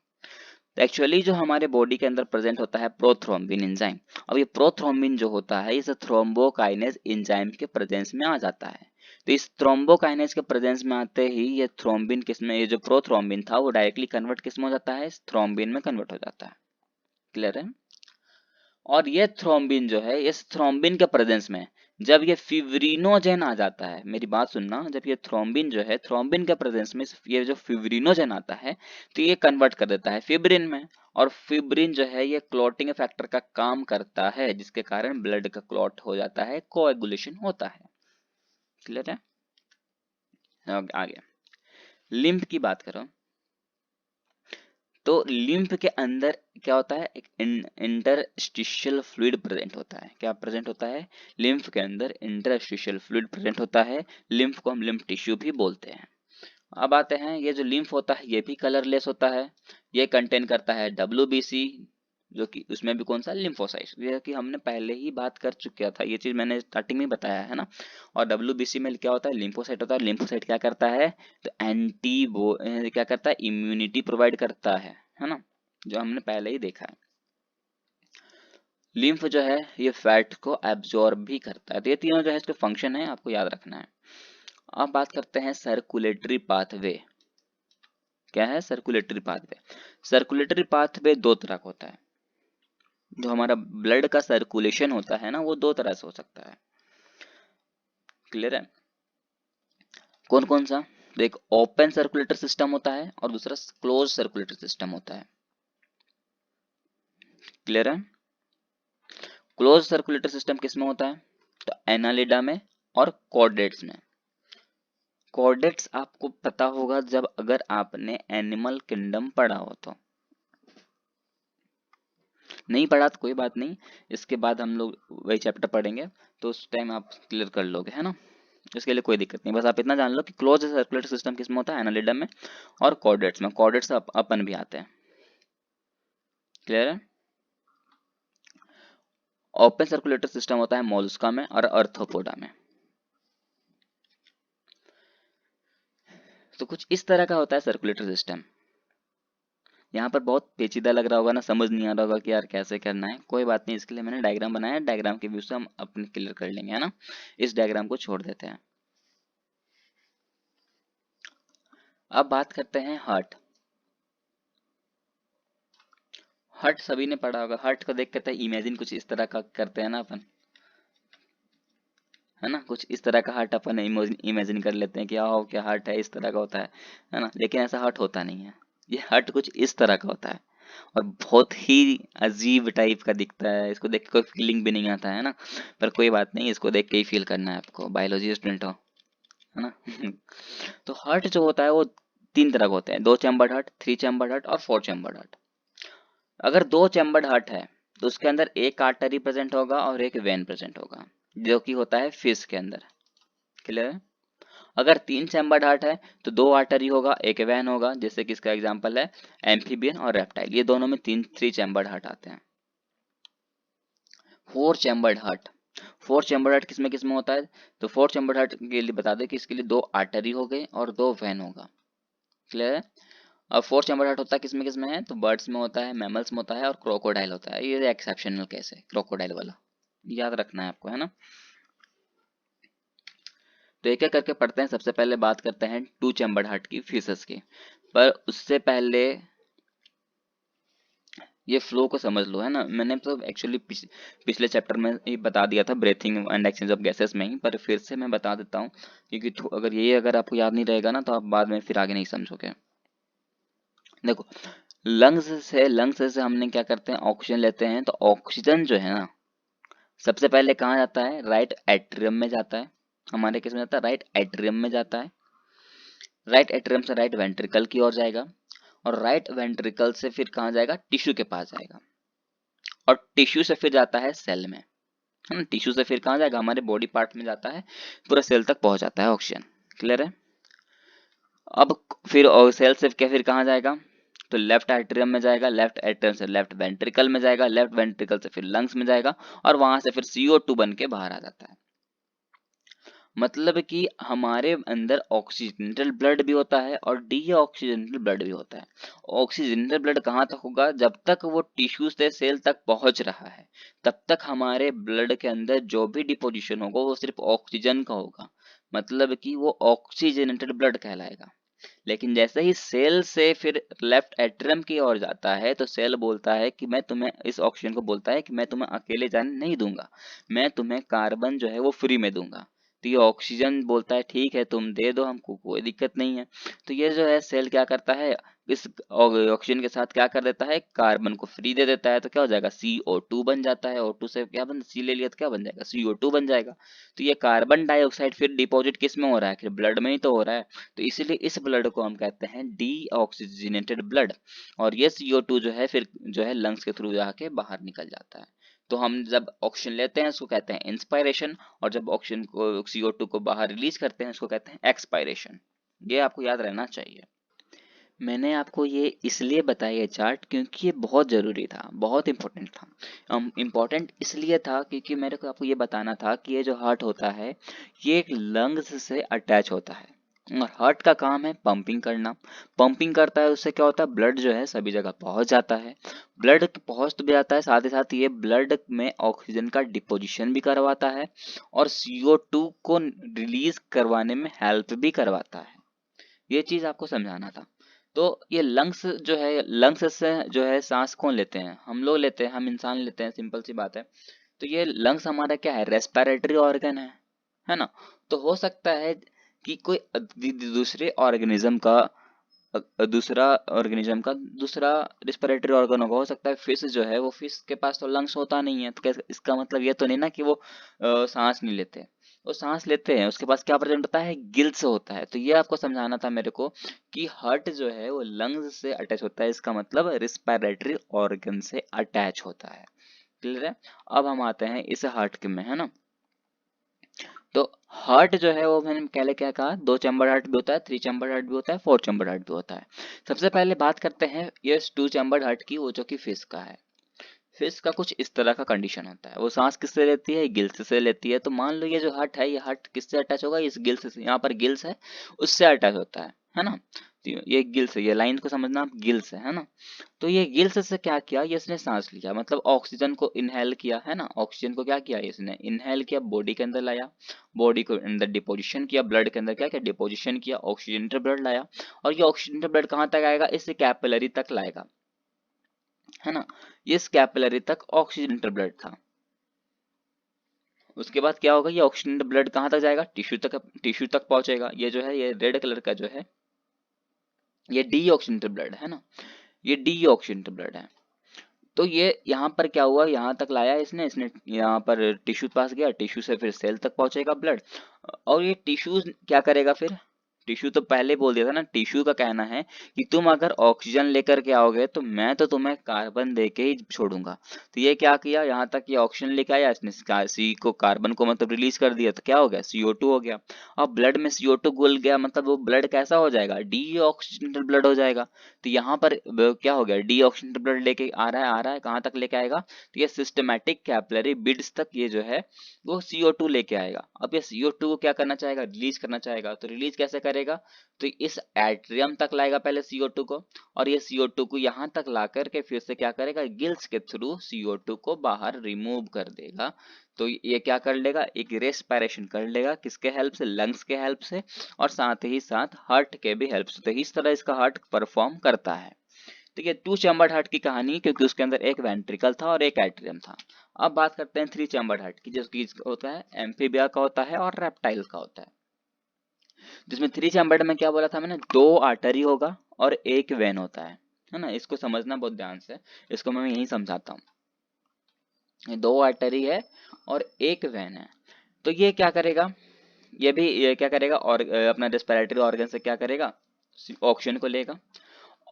तो एक्चुअली जो हमारे बॉडी के अंदर प्रेजेंट होता है प्रोथ्रोम्बिन एंजाइम। अब ये प्रोथ्रोम्बिन जो होता है इस थ्रोम्बोकाइनेज एंजाइम के प्रेजेंस में आ जाता है। तो इस थ्रोम्बोकाइनेज के प्रेजेंस में आते ही ये थ्रोम्बिन किसमें, ये जो प्रोथ्रोम्बिन था वो डायरेक्टली कन्वर्ट किसमें हो जाता है, इस थ्रोम्बिन में कन्वर्ट हो जाता है। क्लियर है। और ये थ्रोम्बिन जो है, इस थ्रोम्बिन के प्रेजेंस में जब ये फिब्रिनोजेन आ जाता है, मेरी बात सुनना, जब ये थ्रोम्बिन जो है, थ्रोम्बिन के प्रेजेंस में ये जो फिब्रिनोजेन आता है, तो ये कन्वर्ट कर देता है फिब्रिन में। और फिब्रिन जो है ये क्लॉटिंग फैक्टर का काम करता है, जिसके कारण ब्लड का क्लॉट हो जाता है, कोएगुलेशन होता है। क्लियर है। अब आगे लिम्फ की बात करो, तो लिम्फ के अंदर क्या होता है, एक इंटरस्टिशियल फ्लूइड प्रेजेंट होता है। क्या प्रेजेंट होता है, लिम्फ के अंदर इंटरस्टिशियल फ्लूइड प्रेजेंट होता है। लिम्फ को हम लिम्फ टिश्यू भी बोलते हैं। अब आते हैं, ये जो लिम्फ होता है ये भी कलरलेस होता है। ये कंटेन करता है WBC, जो कि उसमें भी कौन सा, लिम्फोसाइट्स, ये कि हमने पहले ही बात कर चुका था, ये चीज मैंने स्टार्टिंग में बताया है ना। और WBC में क्या होता है, लिम्फोसाइट होता है। लिम्फोसाइट क्या करता है, तो क्या करता है, इम्यूनिटी प्रोवाइड करता है ना, जो हमने पहले ही देखा है। लिम्फ जो है ये फैट को एब्जॉर्ब भी करता है। तो ये तीनों जो है इसके फंक्शन है, आपको याद रखना है। अब बात करते हैं सर्कुलेटरी पाथवे। क्या है सर्कुलेटरी पाथवे, सर्कुलेटरी पाथवे दो तरह का होता है। जो हमारा ब्लड का सर्कुलेशन होता है ना, वो दो तरह से हो सकता है। क्लियर है? कौन कौन सा? तो एक ओपन सर्कुलेटर सिस्टम होता है और दूसरा क्लोज सर्कुलेटर सिस्टम होता है। क्लियर है? क्लोज सर्कुलेटर सिस्टम किस में होता है? तो एनालिडा में और कॉर्डेट्स में। कॉर्डेट्स आपको पता होगा जब अगर आपने एनिमल किंगडम पढ़ा हो तो। नहीं पढ़ा तो कोई बात नहीं, इसके बाद हम लोग वही चैप्टर पढ़ेंगे तो उस टाइम आप क्लियर कर लोगे, है ना? इसके लिए कोई दिक्कत नहीं, बस आप इतना जान लो कि क्लोज सर्कुलेटर सिस्टम किस में होता है? एनालिडा में और कॉर्डेट्स में। कॉर्डेट्स अपन भी आते हैं। क्लियर है? ओपन सर्कुलेटर सिस्टम होता है मोलस्का में और अर्थोपोडा में। तो कुछ इस तरह का होता है सर्कुलेटर सिस्टम। यहाँ पर बहुत पेचीदा लग रहा होगा ना, समझ नहीं आ रहा होगा कि यार कैसे करना है। कोई बात नहीं, इसके लिए मैंने डायग्राम बनाया है, डायग्राम के व्यू से हम अपने क्लियर कर लेंगे, है ना? इस डायग्राम को छोड़ देते हैं। अब बात करते हैं हार्ट। हार्ट सभी ने पढ़ा होगा। हार्ट को देख करते इमेजिन कुछ इस तरह का करते हैं ना अपन, है ना? कुछ इस तरह का हार्ट अपन इमेजिन कर लेते हैं कि आओ क्या हार्ट है, इस तरह का होता है ना? लेकिन ऐसा हार्ट होता नहीं है। ये हार्ट कुछ इस तरह का होता है और बहुत ही अजीब टाइप का दिखता है। इसको देख के कोई फीलिंग भी नहीं आता है ना, पर कोई बात नहीं, इसको देख के ही फील करना है आपको, बायोलॉजी स्टूडेंट हो, है ना? तो हार्ट जो होता है वो तीन तरह का होते हैं, 2 चैम्बर्ड हार्ट, 3 चैम्बर्ड हार्ट और 4 चैम्बर्ड हार्ट। अगर 2 चैम्बर्ड हार्ट है तो उसके अंदर एक आर्टरी प्रेजेंट होगा और एक वेन प्रेजेंट होगा, जो कि होता है फिश के अंदर। क्लियर है? अगर 3 चैम्बर्ड हार्ट है तो 2 आर्टरी होगा, एक वैन होगा, जैसे कि इसका एग्जांपल है एम्फीबियन और रेप्टाइल, ये दोनों में 3 चैम्बर्ड हार्ट आते हैं। 4 चैम्बर्ड हार्ट, 4 चैम्बर्ड हार्ट किसमें होता है? तो 4 चैम्बर्ड हार्ट के लिए बता दें कि इसके लिए 2 आर्टरी हो गए और 2 वैन होगा। क्लियर है? अब 4 चैम्बर्ड हार्ट होता है किसमें है? तो बर्ड्स में होता है, मैमल्स में होता है और क्रोकोडाइल होता है। ये एक्सेप्शनल केस है क्रोकोडाइल वाला, याद रखना है आपको, है ना? तो एक एक करके पढ़ते हैं। सबसे पहले बात करते हैं 2 चैम्बर्ड हार्ट की, फिशेस की। पर उससे पहले ये फ्लो को समझ लो, है ना? मैंने तो एक्चुअली पिछले चैप्टर में ही बता दिया था, breathing and exchange of gases में ही, पर फिर से मैं बता देता हूँ क्योंकि अगर आपको याद नहीं रहेगा ना तो आप बाद में फिर आगे नहीं समझोगे। देखो, लंग्स से हमने क्या करते हैं, ऑक्सीजन लेते हैं। तो ऑक्सीजन जो है ना, सबसे पहले कहाँ जाता है? राइट एट्रियम में जाता है। हमारे केस में जाता है राइट एट्रियम में जाता है। राइट एट्रियम से राइट वेंट्रिकल की ओर जाएगा और राइट वेंट्रिकल से फिर कहाँ जाएगा? टिश्यू के पास जाएगा और टिश्यू से फिर जाता है सेल में, है ना? टिश्यू से फिर कहाँ जाएगा? हमारे बॉडी पार्ट में जाता है, पूरा सेल तक पहुंच जाता है ऑक्सीजन। क्लियर है? अब फिर सेल से क्या फिर कहाँ जाएगा? तो लेफ्ट एट्रियम में जाएगा, लेफ्ट एट्रियम से लेफ्ट वेंट्रिकल में जाएगा, लेफ्ट वेंट्रिकल से फिर लंग्स में जाएगा और वहां से फिर CO2 बन के बाहर आ जाता है। मतलब कि हमारे अंदर ऑक्सीजनेटेड ब्लड भी होता है और डीऑक्सीजनेटेड ब्लड भी होता है। ऑक्सीजनेटेड ब्लड कहाँ तक होगा? जब तक वो टिश्यू से सेल तक पहुंच रहा है तब तक हमारे ब्लड के अंदर जो भी डिपोजिशन होगा वो सिर्फ ऑक्सीजन का होगा, मतलब कि वो ऑक्सीजनेटेड ब्लड कहलाएगा। लेकिन जैसे ही सेल से फिर लेफ्ट एट्रियम की ओर जाता है तो सेल बोलता है कि मैं तुम्हें, इस ऑक्सीजन को बोलता है कि मैं तुम्हें अकेले जाने नहीं दूंगा, मैं तुम्हें कार्बन जो है वो फ्री में दूंगा। तो ये ऑक्सीजन बोलता है ठीक है तुम दे दो हमको, कोई दिक्कत नहीं है। तो ये जो है सेल क्या करता है, इस ऑक्सीजन के साथ क्या कर देता है? कार्बन को फ्री दे देता है। तो क्या हो जाएगा? CO2 बन जाता है। O2 से क्या बन, सी ले लिया तो क्या बन जाएगा? CO2 बन जाएगा। तो ये कार्बन डाइऑक्साइड फिर डिपॉजिट किस में हो रहा है? फिर ब्लड में ही तो हो रहा है। तो इसीलिए इस ब्लड को हम कहते हैं डीऑक्सीजनेटेड ब्लड। और ये CO2 जो है फिर जो है लंग्स के थ्रू जाके बाहर निकल जाता है। तो हम जब ऑक्सीजन लेते हैं उसको कहते हैं इंस्पायरेशन, और जब ऑक्सीजन को CO2 को बाहर रिलीज करते हैं उसको कहते हैं एक्सपायरेशन। ये आपको याद रहना चाहिए। मैंने आपको ये इसलिए बताया ये चार्ट क्योंकि ये बहुत ज़रूरी था, बहुत इम्पोर्टेंट था। इम्पोर्टेंट इसलिए था क्योंकि मेरे को आपको ये बताना था कि ये जो हार्ट होता है ये एक लंग्स से अटैच होता है और हार्ट का काम है पंपिंग करना। पंपिंग करता है, उससे क्या होता है? ब्लड जो है सभी जगह पहुंच जाता है। ब्लड पहुंच तो भी जाता है, साथ ही साथ ये ब्लड में ऑक्सीजन का डिपोजिशन भी करवाता है और CO2 को रिलीज करवाने में हेल्प भी करवाता है। ये चीज़ आपको समझाना था। तो ये लंग्स जो है, लंग्स से जो है सांस कौन लेते हैं? हम लोग लेते हैं, हम इंसान लेते हैं, सिंपल सी बात है। तो ये लंग्स हमारा क्या है? रेस्पिरेटरी ऑर्गन है ना? तो हो सकता है कि कोई दूसरे ऑर्गेनिज्म का दूसरा ऑर्गेनिज्म का दूसरा रिस्पिरेटरी ऑर्गन होगा। हो सकता है फिश जो है, वो फिश के पास तो लंग्स होता नहीं है, तो कैसे, इसका मतलब ये तो नहीं ना कि वो सांस नहीं लेते। वो सांस लेते हैं, उसके पास क्या प्रेजेंट होता है? गिल्स होता है। तो ये आपको समझाना था मेरे को कि हार्ट जो है वो लंग्स से अटैच होता है, इसका मतलब रिस्पिरेटरी ऑर्गन से अटैच होता है। क्लियर है? अब हम आते हैं इस हार्ट के में, है ना? तो हार्ट जो है वो मैंने पहले क्या कहा, 2 चैम्बर हार्ट भी होता है, 3 चैम्बर हार्ट भी होता है, 4 चैम्बर हार्ट भी होता है। सबसे पहले बात करते हैं ये 2 चैम्बर हार्ट की, वो जो कि फिश का है। फिश का कुछ इस तरह का कंडीशन होता है, वो सांस किससे लेती है? गिल्स से लेती है। तो मान लो ये जो हार्ट है, ये हार्ट किससे अटैच होगा? इस गिल्स से, यहाँ पर गिल्स है, उससे अटैच होता है ना? तो ये गिल्स है, ये लाइन को समझना आप, गिल्स है ना? तो ये गिल्स से क्या किया, ये इसने सांस लिया, मतलब ऑक्सीजन को इनहेल किया, है ना? ऑक्सीजन को क्या किया इसने? इनहेल किया, बॉडी के अंदर लाया, बॉडी को अंदर डिपोजिशन किया, ब्लड के अंदर क्या किया? डिपोजिशन किया, ऑक्सीजन ब्लड लाया। और ये ऑक्सीजन ब्लड कहाँ तक आएगा? इस कैपिलरी तक लाएगा, है ना? इस कैपिलरी तक ऑक्सीजन ब्लड था। उसके बाद क्या होगा? ये ऑक्सीजन ब्लड कहाँ तक जाएगा? टिश्यू तक पहुंचेगा। ये जो है, ये रेड कलर का जो है, ये डीऑक्सीजनेटेड ब्लड है ना? ये डीऑक्सीजनेटेड ब्लड है। तो ये यहाँ पर क्या हुआ, यहाँ तक लाया इसने यहाँ पर टिश्यू पास गया, टिश्यू से फिर सेल तक पहुंचेगा ब्लड। और ये टिश्यू क्या करेगा फिर? टिश्यू तो पहले बोल दिया था ना, टिश्यू का कहना है कि तुम अगर ऑक्सीजन लेकर के आओगे तो मैं तो तुम्हें कार्बन दे के ही छोड़ूंगा। तो ये क्या किया, यहाँ तक ये ऑक्सीजन लेके आया, इसने सी को, कार्बन को मतलब रिलीज कर दिया, तो क्या हो गया? CO2 हो गया। अब ब्लड में CO2 घुल गया, मतलब वो ब्लड कैसा हो जाएगा? डीऑक्सीजनेटेड ब्लड हो जाएगा। तो यहाँ पर क्या हो गया? डीऑक्सीजनेटेड ब्लड लेके आ रहा है, कहाँ तक लेके आएगा? तो ये सिस्टमैटिक कैपिलरी बिड्स तक ये जो है वो CO2 लेके आएगा। अब ये CO2 को क्या करना चाहेगा? रिलीज करना चाहेगा। तो रिलीज कैसे करेगा? तो इस एट्रियम तक लाएगा पहले CO2 को, और ये CO2 को यहाँ तक ला करके फिर से क्या करेगा? गिल्स के थ्रू CO2 को बाहर रिमूव कर देगा। तो ये क्या कर लेगा? एक रेस्पिरेशन कर लेगा, किसके हेल्प से? लंग्स के हेल्प से, और साथ ही साथ हार्ट के भी हेल्प से। तो इस तरह इसका हार्ट परफॉर्म करता है। ठीक है, 2 चैम्बर्ड हार्ट की कहानी, क्योंकि उसके अंदर एक वेंट्रिकल था और एक एट्रियम था। अब बात करते हैं 3 चैम्बर्ड हार्ट की, जो कि होता है एम्फीबिया का होता है और रेप्टाइल का होता है। जिसमें 3 चैम्बर्ड में क्या बोला था मैंने? 2 आर्टरी होगा और एक वेन होता है ना? इसको समझना बहुत ध्यान से, इसको मैं यही समझाता हूँ। ये 2 आर्टरी है और एक वेन है। तो ये क्या करेगा? ये क्या करेगा? और अपना रेस्पिरेटरी ऑर्गन से क्या करेगा? ऑक्सीजन को लेगा।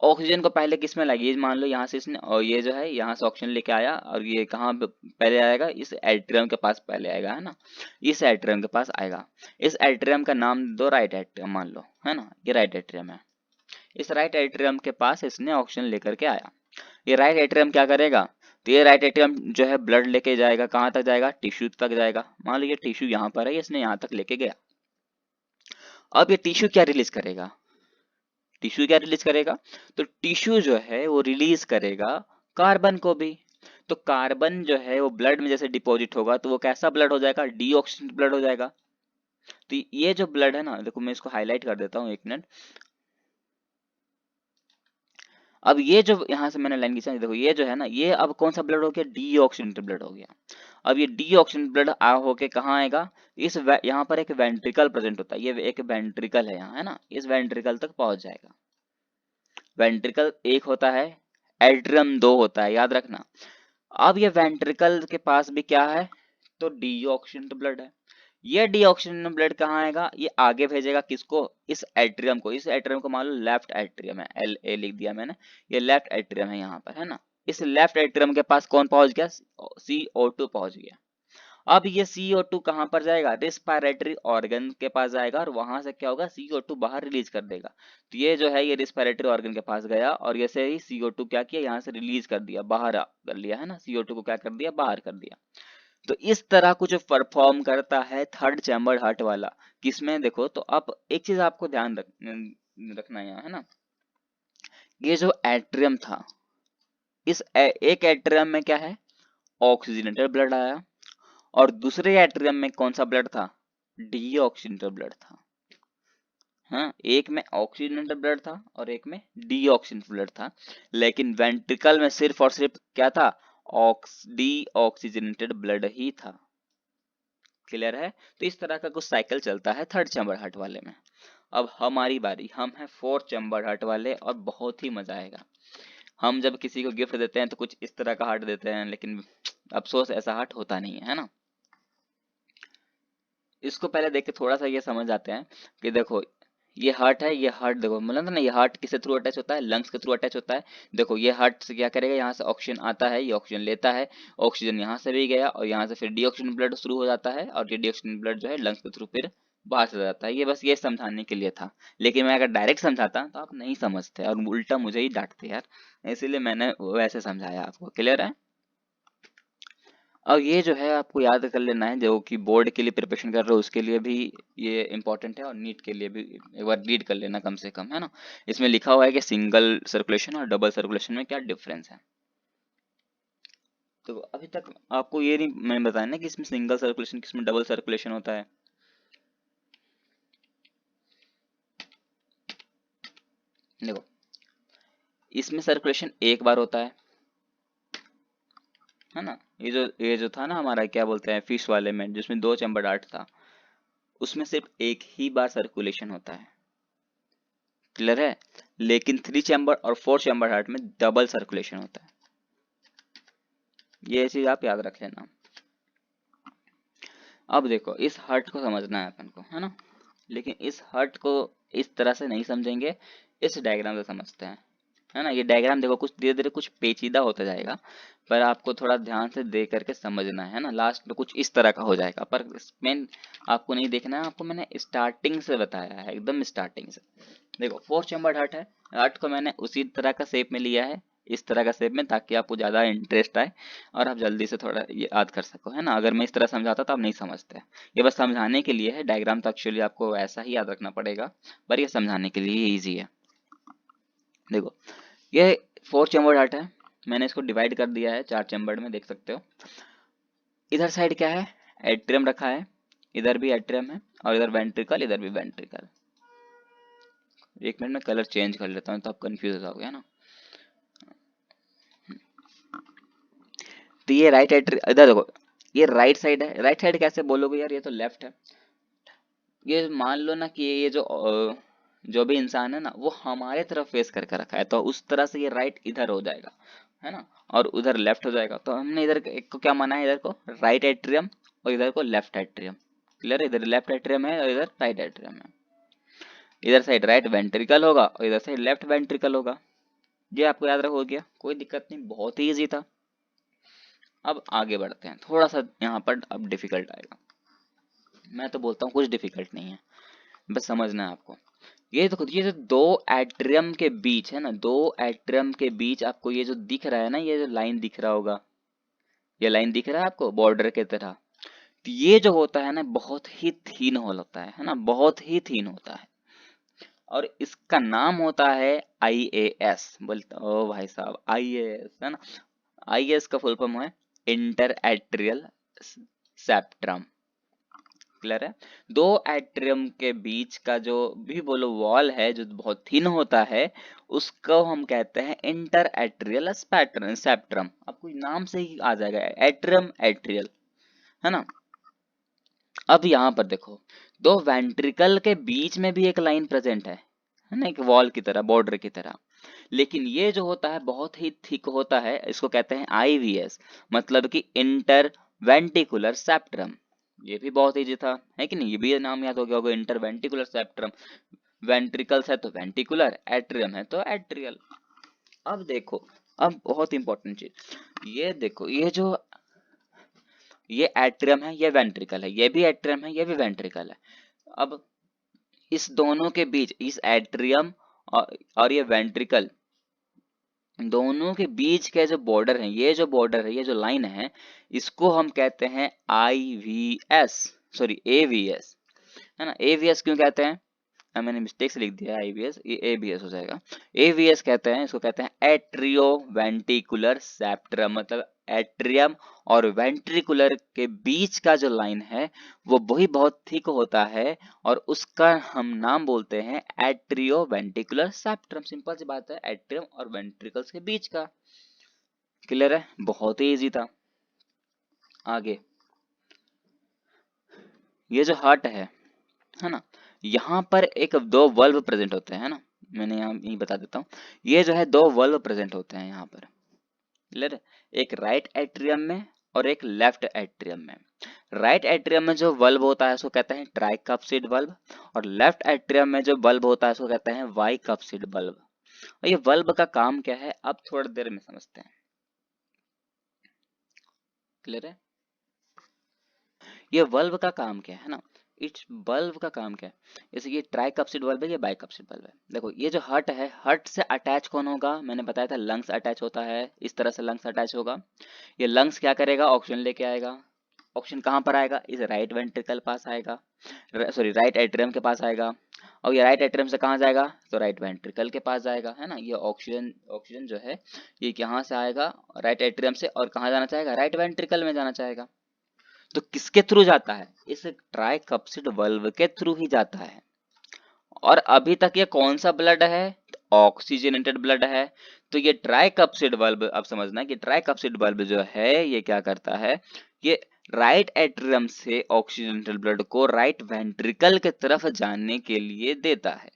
ऑक्सीजन को पहले किस में लाएगी? ये मान लो यहाँ से इसने, और ये जो है यहाँ से ऑक्सीजन लेके आया, और ये कहाँ पहले आएगा? इस एट्रियम के पास पहले आएगा, है ना? इस एट्रियम के पास आएगा। इस एट्रियम का नाम दो राइट एट्रियम मान लो, है ना? ये राइट एट्रियम है। इस राइट एट्रियम के पास इसने ऑक्सीजन लेकर के आया। ये राइट एट्रियम क्या करेगा? तो ये राइट एट्रियम जो है ब्लड लेके जाएगा, कहाँ तक जाएगा? टिश्यू तक जाएगा। मान लो ये टिश्यू यहाँ पर है, इसने यहाँ तक लेके गया। अब ये टिश्यू क्या रिलीज करेगा? टिश्यू क्या रिलीज करेगा? तो टिश्यू जो है वो रिलीज करेगा कार्बन को भी। तो कार्बन जो है वो ब्लड में जैसे डिपॉजिट होगा, तो वो कैसा ब्लड हो जाएगा? डीऑक्सीजनेटेड ब्लड हो जाएगा। तो ये जो ब्लड है ना, देखो मैं इसको हाईलाइट कर देता हूँ, 1 मिनट। अब ये जो यहाँ से मैंने लाइन खींचा, देखो ये जो है ना, ये अब कौन सा ब्लड हो गया? डीऑक्सीजनेटेड ब्लड हो गया। अब ये डीऑक्सीजनेटेड ब्लड होके कहाँ आएगा? यहाँ पर एक वेंट्रिकल प्रेजेंट होता है, ये एक वेंट्रिकल है यहाँ, है ना? इस वेंट्रिकल तक पहुंच जाएगा। वेंट्रिकल एक होता है, एट्रियम 2 होता है, याद रखना। अब ये वेंट्रिकल के पास भी क्या है? तो डीऑक्सीजनेटेड ब्लड है। ये डीऑक्सीजनेटेड ब्लड कहाँ आएगा? ये आगे भेजेगा किसको? इस एट्रियम को। इस एट्रियम को मान लो लेफ्ट एट्रियम है, LA लिख दिया मैंने, ये लेफ्ट एट्रियम है यहाँ पर, है ना? इस लेफ्ट एट्रियम के पास कौन पहुंच गया? CO2 पहुंच गया। अब ये CO2 कहाँ पर जाएगा? रिस्पिरेटरी ऑर्गन के पास जाएगा, और वहां से क्या होगा? CO2 बाहर रिलीज कर देगा। तो ये जो है, ये रिस्पिरेटरी ऑर्गन के पास गया, और जैसे ही CO2 क्या किया? यहाँ से रिलीज कर दिया, बाहर कर लिया, है ना? CO2 को क्या कर दिया? बाहर कर दिया। तो इस तरह कुछ परफॉर्म करता है 3 चैम्बर हार्ट वाला। किसमें? देखो तो अब एक चीज आपको ध्यान रखना है यहाँ, है ना? ये जो एट्रियम था, इस एक एट्रियम में क्या है? ऑक्सीजनेटेड ब्लड आया, और दूसरे एट्रियम में कौन सा ब्लड था? डीऑक्सीजनेटेड ब्लड था, हाँ, एक में ऑक्सीजनेटेड ब्लड था और एक में डीऑक्सीजनेटेड ब्लड था, लेकिन वेंट्रिकल में सिर्फ और सिर्फ क्या था, डीऑक्सीजनेटेड ब्लड ही था। क्लियर है? तो इस तरह का कुछ साइकिल चलता है थर्ड चैम्बर हार्ट वाले में। अब हमारी बारी, हम हैं फोर्थ चैम्बर हार्ट वाले और बहुत ही मजा आएगा। हम जब किसी को गिफ्ट देते हैं तो कुछ इस तरह का हार्ट देते हैं, लेकिन अफसोस ऐसा हार्ट होता नहीं है ना। इसको पहले देख के थोड़ा सा ये समझ आते हैं कि देखो ये हार्ट है, ये हार्ट देखो मतलब ना, ये हार्ट किसके थ्रू अटैच होता है, लंग्स के थ्रू अटैच होता है। देखो ये हार्ट से क्या करेगा, यहाँ से ऑक्सीजन आता है, ये ऑक्सीजन लेता है, ऑक्सीजन यहाँ से भी गया और यहाँ से फिर डीऑक्सीजन ब्लड शुरू हो जाता है और ये डीऑक्सीजन ब्लड जो है लंग्स के थ्रू फिर बाहर से जाता है। ये बस ये समझाने के लिए था, लेकिन मैं अगर डायरेक्ट समझाता तो आप नहीं समझते और उल्टा मुझे ही डांटते यार, इसीलिए मैंने वैसे समझाया आपको। क्लियर है? और ये जो है आपको याद कर लेना है, जो कि बोर्ड के लिए प्रिपरेशन कर रहे हो उसके लिए भी ये इंपॉर्टेंट है और नीट के लिए भी एक बार रीड कर लेना कम से कम, है ना। इसमें लिखा हुआ है कि सिंगल सर्कुलेशन और डबल सर्कुलेशन में क्या डिफरेंस है। तो अभी तक आपको ये नहीं मैंने बताया ना कि इसमें सिंगल सर्कुलेशन किसमें डबल सर्कुलेशन होता है। देखो इसमें सर्कुलेशन एक बार होता है ना। ये जो था ना हमारा क्या बोलते हैं फिश वाले में जिसमें दो चैम्बर डार्ट था, उसमें सिर्फ एक ही बार सर्कुलेशन होता है। क्लियर है? लेकिन थ्री चैम्बर और फोर चैम्बर हार्ट में डबल सर्कुलेशन होता है। ये चीज आप याद रख लेना। अब देखो इस हार्ट को समझना है अपन को, है ना। लेकिन इस हार्ट को इस तरह से नहीं समझेंगे, इस डायग्राम से समझते हैं, है ना। ये डायग्राम देखो कुछ धीरे धीरे कुछ पेचीदा होता जाएगा, पर आपको थोड़ा ध्यान से देख करके समझना है ना। लास्ट में कुछ इस तरह का हो जाएगा, पर मेन आपको नहीं देखना है, आपको मैंने स्टार्टिंग से बताया है, एकदम स्टार्टिंग से। देखो फोर चैम्बर्ड हार्ट है, हार्ट को मैंने उसी तरह का शेप में लिया है, इस तरह का शेप में, ताकि आपको ज़्यादा इंटरेस्ट आए और आप जल्दी से थोड़ा ये याद कर सको, है ना। अगर मैं इस तरह समझाता तो आप नहीं समझते। ये बस समझाने के लिए है, डायग्राम तो एक्चुअली आपको ऐसा ही याद रखना पड़ेगा, पर ये समझाने के लिए ईजी है। देखो ये फोर चैम्बर्ड हार्ट है, मैंने इसको डिवाइड कर दिया है चार चैम्बर्ड में, देख सकते हो। इधर साइड क्या है, एट्रियम रखा है, इधर भी एट्रियम है और इधर वेंट्रिकल, इधर भी वेंट्रिकल। एक मिनट में कलर चेंज कर लेता हूँ तो आप कंफ्यूज हो जाओगे, है ना। तो ये राइट एट्रियम, इधर देखो ये राइट साइड है, राइट साइड कैसे बोलोगे यार, ये तो लेफ्ट है। ये मान लो ना कि ये जो भी इंसान है ना वो हमारे तरफ फेस करके रखा है, तो उस तरह से ये राइट इधर हो जाएगा, है ना, और उधर लेफ्ट हो जाएगा। तो हमने इधर एक को क्या माना है, इधर को राइट एट्रियम और इधर को लेफ्ट एट्रियम। क्लियर है? इधर लेफ्ट एट्रियम है और इधर राइट एट्रियम है। इधर साइड राइट वेंट्रिकल होगा और इधर साइड लेफ्ट वेंट्रिकल होगा। ये आपको याद रखो, हो गया, कोई दिक्कत नहीं, बहुत ही ईजी था। अब आगे बढ़ते हैं, थोड़ा सा यहाँ पर अब डिफिकल्ट आएगा। मैं तो बोलता हूँ कुछ डिफिकल्ट नहीं है, बस समझना है आपको। ये देखो ये जो दो एट्रियम के बीच है ना, दो एट्रियम के बीच आपको ये जो दिख रहा है ना, ये जो लाइन दिख रहा होगा, ये लाइन दिख रहा है आपको बॉर्डर की तरह। तो ये जो होता है ना बहुत ही थीन होल होता है ना, बहुत ही थीन होता है और इसका नाम होता है IAS। बोलता ओ भाई साहब IAS, है ना। IAS का फुल फॉर्म है इंटर एट्रियल सेप्ट्रम। क्लियर है? दो एट्रियम के बीच का जो भी बोलो वॉल है जो बहुत थिन होता है, उसको हम कहते हैं इंटर एट्रियल सेप्ट्रम। आपको नाम से ही आ जाएगा, एट्रियम एट्रियल, है ना। अब यहाँ पर देखो दो वेंट्रिकल के बीच में भी एक लाइन प्रेजेंट है ना, एक वॉल की तरह, बॉर्डर की तरह। लेकिन ये जो होता है बहुत ही थिक होता है, इसको कहते हैं IVS, मतलब कि इंटर वेंटिकुलर सेप्ट्रम। ये भी बहुत इजी था, है कि नहीं, ये भी नाम याद हो गया होगा, इंटर वेंटिकुलर सेप्ट्रम। वेंट्रिकल्स है तो वेंटिकुलर, एट्रियम है तो एट्रियल। अब देखो, अब बहुत इंपॉर्टेंट चीज, ये देखो ये एट्रियम है, ये वेंट्रिकल है, ये भी एट्रियम है, ये भी वेंट्रिकल है। अब इस दोनों के बीच, इस एट्रियम और ये वेंट्रिकल, दोनों के बीच के जो बॉर्डर है, ये जो बॉर्डर है, ये जो लाइन है, इसको हम कहते हैं IVS, सॉरी AVS, है ना। AVS क्यों कहते हैं, मैंने मिस्टेक से लिख दिया IVS, ये AVS हो जाएगा। AVS कहते हैं, इसको कहते हैं एट्रियो वेंटिकुलर सेप्ट्रम, मतलब एट्रियम और वेंट्रिकुलर के बीच का जो लाइन है वो वही बहुत थिक होता है और उसका हम नाम बोलते हैं एट्रियो वेंट्रिकुलर सेप्ट्रम। सिंपल सी बात है, एट्रियम और वेंट्रिकल्स के बीच का। क्लियर है, बहुत ही इजी था। आगे ये जो हार्ट है ना, यहाँ पर एक दो वल्व प्रेजेंट होते हैं ना, मैंने यहाँ यही बता देता हूँ। ये जो है दो वल्व प्रेजेंट होते हैं यहाँ पर। क्लियर है, एक राइट एट्रियम में और एक लेफ्ट एट्रियम में। राइट एट्रियम में जो बल्ब होता है उसको कहते हैं ट्राइकप्सिड बल्ब, और लेफ्ट एट्रियम में जो बल्ब होता है उसको कहते हैं बाइकप्सिड बल्ब। और ये बल्ब का काम क्या है अब थोड़ी देर में समझते हैं। क्लियर है, ये बल्ब का काम क्या है ना, इस बल्ब का काम क्या है, जैसे ये ट्राइकप्सिड बल्ब है, ये बाइकप्सिड बल्ब है। देखो ये जो हर्ट है, हर्ट से अटैच कौन होगा, मैंने बताया था लंग्स अटैच होता है, इस तरह से लंग्स अटैच होगा। ये लंग्स क्या करेगा, ऑक्सीजन लेके आएगा। ऑक्सीजन कहाँ पर आएगा, इस राइट वेंट्रिकल पास आएगा, सॉरी राइट एट्रियम के पास आएगा। और ये राइट एट्रियम से कहाँ जाएगा, तो राइट वेंट्रिकल के पास जाएगा, है ना। ये ऑक्सीजन ऑक्सीजन जो है ये यहाँ से आएगा राइट एट्रियम से, और कहाँ जाना चाहेगा, राइट वेंट्रिकल में जाना चाहेगा। तो किसके थ्रू जाता है, इस ट्राइकप्सिड बल्ब के थ्रू ही जाता है। और अभी तक ये कौन सा ब्लड है, ऑक्सीजनेटेड ब्लड है। तो ये ट्राइकप्सिड बल्ब, अब समझना कि ट्राइकप्सिड बल्ब जो है ये क्या करता है, ये राइट एट्रियम से ऑक्सीजनेटेड ब्लड को राइट वेंट्रिकल की तरफ जाने के लिए देता है।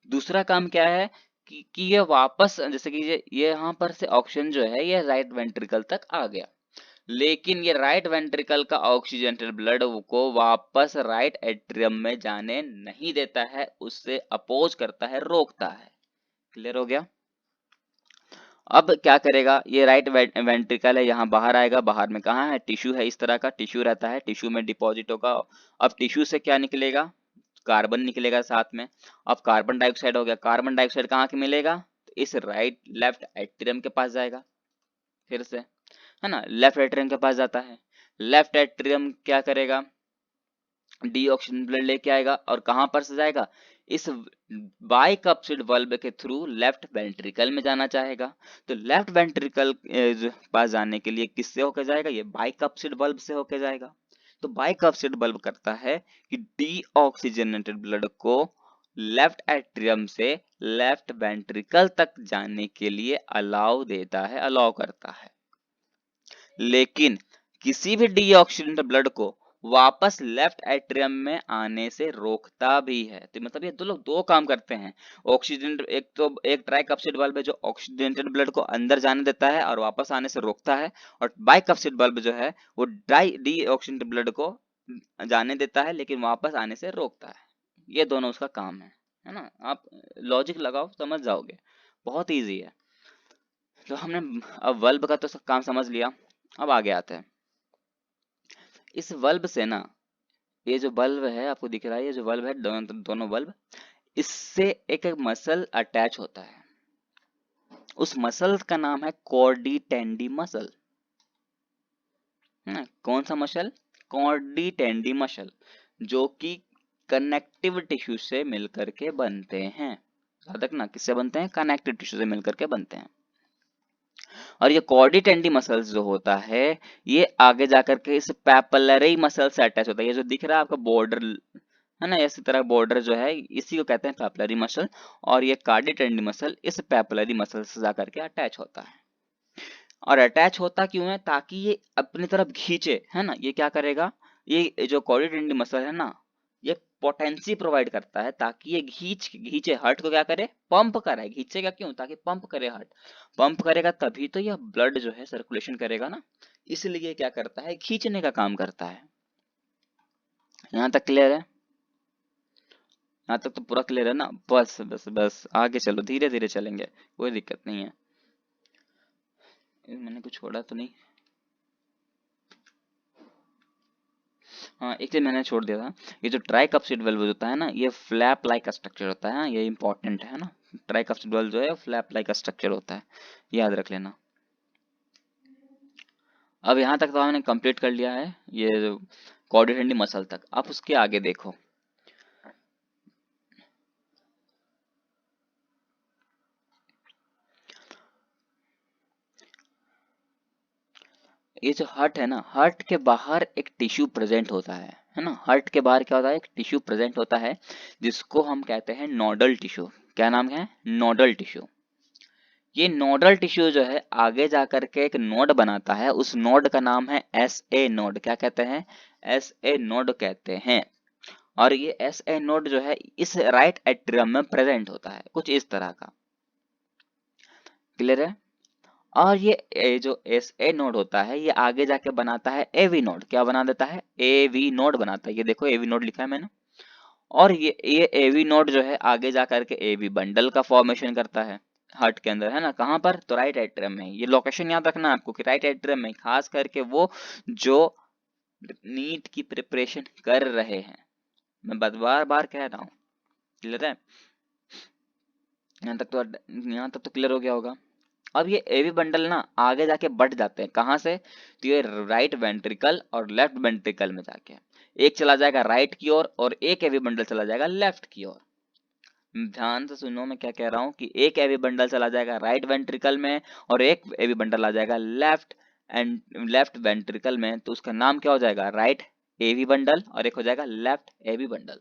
दूसरा काम क्या है कि ये वापस, जैसे कि ये यहाँ पर से ऑक्सीजन जो है ये राइट वेंट्रिकल तक आ गया, लेकिन ये राइट वेंट्रिकल का ऑक्सीजनेटेड ब्लड को वापस राइट एट्रियम में जाने नहीं देता है, उससे अपोज करता है, रोकता है। क्लियर हो गया। अब क्या करेगा, ये राइट वेंट्रिकल है, यहाँ बाहर आएगा, बाहर में कहाँ है, टिश्यू है, इस तरह का टिश्यू रहता है, टिश्यू में डिपॉजिट होगा। अब टिश्यू से क्या निकलेगा, कार्बन निकलेगा साथ में। अब कार्बन डाइऑक्साइड हो गया, कार्बन डाइऑक्साइड कहाँ के मिलेगा, तो इस राइट लेफ्ट एट्रियम के पास जाएगा, फिर से, है ना, लेफ्ट एट्रियम के पास जाता है। लेफ्ट एट्रियम क्या करेगा, डी ऑक्सीजन ब्लड लेके आएगा, और कहां पर से जाएगा, इस बाइकप्सिड बल्ब के थ्रू लेफ्ट वेंट्रिकल में जाना चाहेगा। तो लेफ्ट वेंट्रिकल पास जाने के लिए किससे होकर जाएगा, ये बाइकप्सिड बल्ब से होकर जाएगा। तो बाइकप्सिड बल्ब करता है कि डी ऑक्सीजनेटेड ब्लड को लेफ्ट एट्रियम से लेफ्ट वेंट्रिकल तक जाने के लिए अलाउ देता है, अलाउ करता है। लेकिन किसी भी डीऑक्सीजनेटेड ब्लड को वापस लेफ्ट एट्रियम में आने से रोकता भी है। तो मतलब ये दो लोग दो काम करते हैं। ऑक्सीजन, एक तो एक ट्राइकप्सिड बल्ब है जो ऑक्सीजनेटेड ब्लड को अंदर जाने देता है और वापस आने से रोकता है, और बाइकप्सिड बल्ब जो है वो डीऑक्सीजनेटेड ब्लड को जाने देता है लेकिन वापस आने से रोकता है। ये दोनों उसका काम है ना। आप लॉजिक लगाओ समझ जाओगे, बहुत ईजी है। तो हमने अब बल्ब का तो सब काम समझ लिया। अब आगे आते हैं, इस बल्ब से ना, ये जो बल्ब है आपको दिख रहा है, ये जो बल्ब है, दोनों बल्ब, इससे एक मसल अटैच होता है। उस मसल का नाम है कॉर्डी टेंडी मसल, है ना। कौन सा मसल, कॉर्डी टेंडी मसल, जो कि कनेक्टिव टिश्यू से मिलकर के बनते हैं। याद रखना किससे बनते हैं, कनेक्टिव टिश्यू से मिलकर के बनते हैं। और ये कॉर्डी टेंडी मसल्स जो होता है ये आगे जाकर के इस पैपिलरी मसल से अटैच होता है। ये जो दिख रहा है आपका बॉर्डर, है ना, इसी तरह बॉर्डर जो है इसी को कहते हैं पैपिलरी मसल, और ये कार्डी टेंडी मसल इस पैपिलरी मसल से जाकर के अटैच होता है। और अटैच होता क्यों है, ताकि ये अपनी तरफ खींचे, है ना। ये क्या करेगा, ये जो कॉर्डी टेंडी मसल है ना, ये पोटेंसी प्रोवाइड करता है ताकि ये खींचे हार्ट को, क्या करे, पंप करे। खींचेगा क्यों, ताकि पंप करे हार्ट, पंप करेगा तभी तो यह ब्लड जो है सर्कुलेशन करेगा ना, इसलिए क्या करता है, खींचने का काम करता है। यहाँ तक क्लियर है, यहाँ तक तो पूरा क्लियर है ना। बस बस बस आगे चलो, धीरे धीरे चलेंगे, कोई दिक्कत नहीं है। मैंने कुछ छोड़ा तो नहीं, हाँ एक चीज मैंने छोड़ दिया था। ये जो ट्राइकप्सिड बल्ब होता है ना, ये फ्लैप लाइक स्ट्रक्चर होता है, ये इंपॉर्टेंट है ना। ट्राइकप्सिड बल्ब जो है फ्लैप लाइक स्ट्रक्चर होता है, याद रख लेना। अब यहाँ तक तो हमने कंप्लीट कर लिया है ये कॉर्डी मसल तक। अब उसके आगे देखो, ये जो हार्ट है ना, हार्ट के बाहर एक टिश्यू प्रेजेंट होता है ना। हार्ट के बाहर क्या होता है, एक टिश्यू प्रेजेंट होता है जिसको हम कहते हैं नोडल टिश्यू। क्या नाम है, नोडल टिश्यू। ये नोडल टिश्यू जो है आगे जाकर के एक नोड बनाता है, उस नोड का नाम है एस ए नोड। क्या कहते हैं, एस ए नोड कहते हैं। और ये एस ए नोड जो है इस राइट एट्रियम में प्रेजेंट होता है, कुछ इस तरह का। क्लियर है। और ये जो एस ए नोड होता है ये आगे जाके बनाता है एवी नोड। क्या बना देता है, एवी नोड बनाता है। ये देखो एवी नोड लिखा है मैंने। और ये एवी नोड जो है आगे जा करके एवी बंडल का फॉर्मेशन करता है हार्ट के अंदर, है ना। कहाँ पर, तो राइट एट्रियम में। ये लोकेशन याद रखना आपको कि राइट एट्रियम में, खास करके वो जो नीट की प्रिपरेशन कर रहे हैं। मैं बार बार कह रहा हूँ। क्लियर है, यहाँ तक तो क्लियर हो गया होगा। अब ये एवी बंडल ना आगे जाके बढ़ जाते हैं, कहाँ से, तो ये राइट वेंट्रिकल और लेफ्ट वेंट्रिकल में जाके एक चला जाएगा राइट की ओर और एक एवी बंडल चला जाएगा लेफ्ट की ओर। ध्यान से सुनो मैं क्या कह रहा हूँ कि एक एवी बंडल चला जाएगा राइट वेंट्रिकल में और एक एवी बंडल आ जाएगा लेफ्ट वेंट्रिकल में। तो उसका नाम क्या हो जाएगा, राइट एवी बंडल, और एक हो जाएगा लेफ्ट एवी बंडल।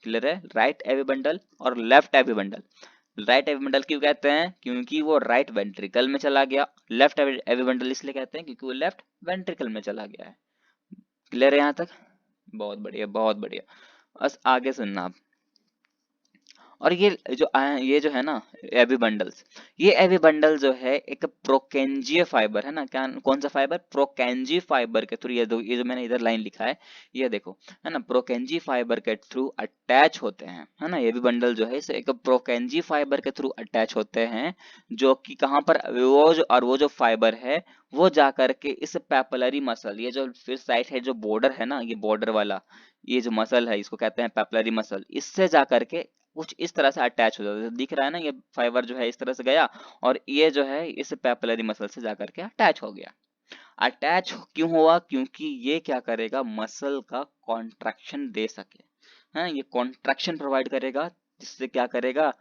क्लियर है, राइट एवी बंडल और left AV bundle. Right AV bundle क्यों कहते हैं, क्योंकि वो राइट वेंट्रिकल में चला गया। लेफ्ट एवी बंडल इसलिए कहते हैं क्योंकि वो लेफ्ट वेंट्रिकल में चला गया है। क्लियर है यहाँ तक, बहुत बढ़िया बहुत बढ़िया। बस आगे सुनना आप। और ये जो है ना एवी बंडल्स, ये एवी बंडल जो है एक प्रोकेंजिया फाइबर है ना। क्या, कौन सा फाइबर, प्रोकेंजी फाइबर के थ्रू, ये जो मैंने इधर लाइन लिखा है ये देखो, है ना, प्रोकेंजी फाइबर के थ्रू अटैच होते हैं, है ना। एवी बंडल जो है इसे एक प्रोकेंजी फाइबर के थ्रू अटैच होते हैं, जो कि कहाँ पर, वो जो फाइबर है वो जाकर के इस पैपिलरी मसल, ये जो फिर साइड है जो बॉर्डर है ना, ये बॉर्डर वाला ये जो मसल है इसको कहते हैं पैपिलरी मसल, इससे जाकर के कुछ इस तरह से अटैच हो जाता है। दिख रहा है ना, ये फाइबर जो है इस तरह से गया और ये जो है इस पैपिलरी मसल से जाकर के अटैच हो गया। अटैच क्यों हुआ, क्योंकि ये क्या करेगा, मसल का कॉन्ट्रैक्शन दे सके, है, ये कॉन्ट्रैक्शन प्रोवाइड करेगा, जिससे क्या करेगा,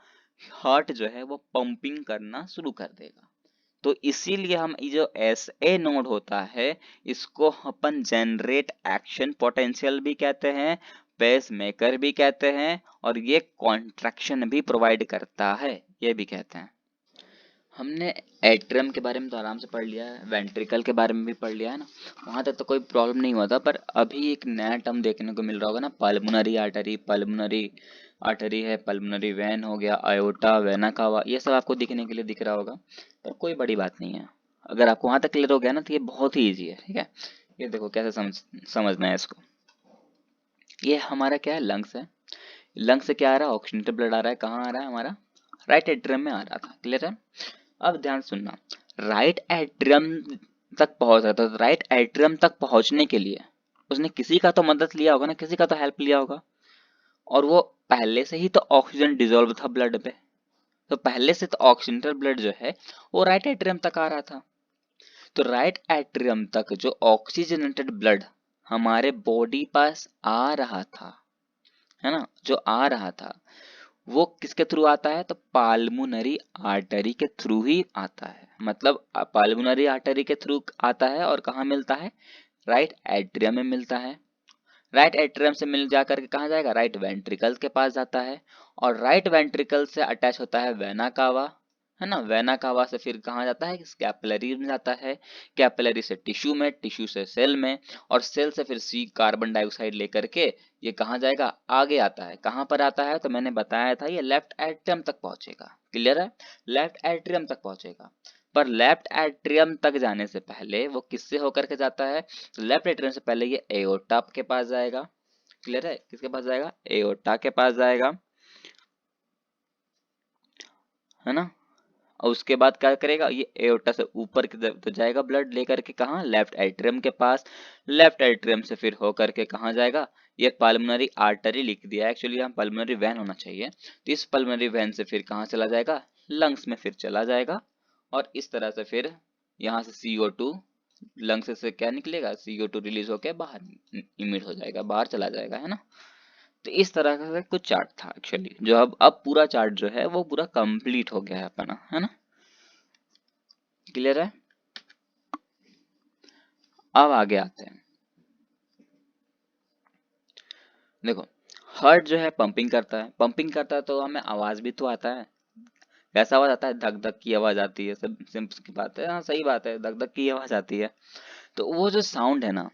हार्ट जो है वो पंपिंग करना शुरू कर देगा। तो इसीलिए हम ये जो एस ए नोड होता है इसको अपन जनरेट एक्शन पोटेंशियल भी कहते हैं, पेस मेकर भी कहते हैं, और ये कॉन्ट्रैक्शन भी प्रोवाइड करता है, ये भी कहते हैं। हमने एट्रियम के बारे में तो आराम से पढ़ लिया है, वेंट्रिकल के बारे में भी पढ़ लिया है ना, वहां तक तो कोई प्रॉब्लम नहीं हुआ था। पर अभी एक नया टर्म देखने को मिल रहा होगा ना, पल्मोनरी आर्टरी। पल्मोनरी आर्टरी है, पल्मोनरी वेन हो गया, आयोटा, वेना कावा, ये सब आपको दिखने के लिए दिख रहा होगा, पर कोई बड़ी बात नहीं है। अगर आपको वहां तक क्लियर हो गया ना तो ये बहुत ही ईजी है, ठीक है। ये देखो कैसे समझना है इसको। ये हमारा क्या है, लंग्स है। लंग्स से क्या आ रहा है, ऑक्सीजनेटेड ब्लड आ रहा है, कहाँ आ रहा है, हमारा राइट एट्रियम में आ रहा था। क्लियर है। अब ध्यान सुनना, राइट एट्रियम तक पहुंच रहा था, तो राइट एट्रियम तक पहुंचने के लिए उसने किसी का तो मदद लिया होगा ना, किसी का तो हेल्प लिया होगा। और वो पहले से ही तो ऑक्सीजन डिजोल्व था ब्लड पे, तो पहले से तो ऑक्सीजनेटेड ब्लड जो है वो राइट एट्रियम तक आ रहा था। तो राइट एट्रियम तक जो ऑक्सीजनेटेड ब्लड हमारे बॉडी पास आ रहा था, है ना, जो आ रहा था वो किसके थ्रू आता है, तो पाल्मुनरी आर्टरी के थ्रू ही आता है। मतलब पाल्मुनरी आर्टरी के थ्रू आता है और कहाँ मिलता है, राइट एट्रियम में मिलता है। राइट एट्रियम से मिल जाकर के कहाँ जाएगा, राइट वेंट्रिकल के पास जाता है, और राइट वेंट्रिकल से अटैच होता है वेना कावा, है ना। वेना कावा से फिर कहाँ जाता है, कैपिलरी में जाता है, कैपिलरी से टिश्यू में, टिश्यू से सेल में, और सेल से फिर सी कार्बन डाइऑक्साइड लेकर के ये कहाँ जाएगा, आगे आता है। कहाँ पर आता है, तो मैंने बताया था ये लेफ्ट एट्रियम तक पहुंचेगा। क्लियर है, लेफ्ट एट्रियम तक पहुंचेगा। पर लेफ्ट एट्रियम तक जाने से पहले वो किससे होकर के जाता है, तो लेफ्ट एट्रियम से पहले ये एओर्टा के पास जाएगा। क्लियर है, किसके पास जाएगा, एओर्टा के पास जाएगा, है ना। और उसके बाद क्या करेगा, ये एओर्टा से ऊपर की तरफ तो जाएगा ब्लड लेकर के, कहाँ, लेफ्ट एट्रियम के पास। लेफ्ट एट्रियम से फिर होकर के कहाँ जाएगा, ये पल्मोनरी आर्टरी लिख दिया है, एक्चुअली यहाँ पल्मोनरी वैन होना चाहिए। तो इस पल्मोनरी वैन से फिर कहाँ चला जाएगा, लंग्स में फिर चला जाएगा। और इस तरह से फिर यहाँ से CO2 लंग्स से क्या निकलेगा, CO2 रिलीज होकर बाहर इमिट हो जाएगा, बाहर चला जाएगा, है ना। तो इस तरह का कुछ चार्ट था एक्चुअली, जो अब पूरा चार्ट जो है वो पूरा कंप्लीट हो गया है अपना, है ना। क्लियर है। अब आगे आते हैं, देखो हार्ट जो है पंपिंग करता है, पंपिंग करता है तो हमें आवाज भी तो आता है। कैसा आवाज आता है? धक धक की आवाज आती है, सब सिंपल की बात है, हाँ सही बात है, धक धक की आवाज आती है। तो वो जो साउंड है ना,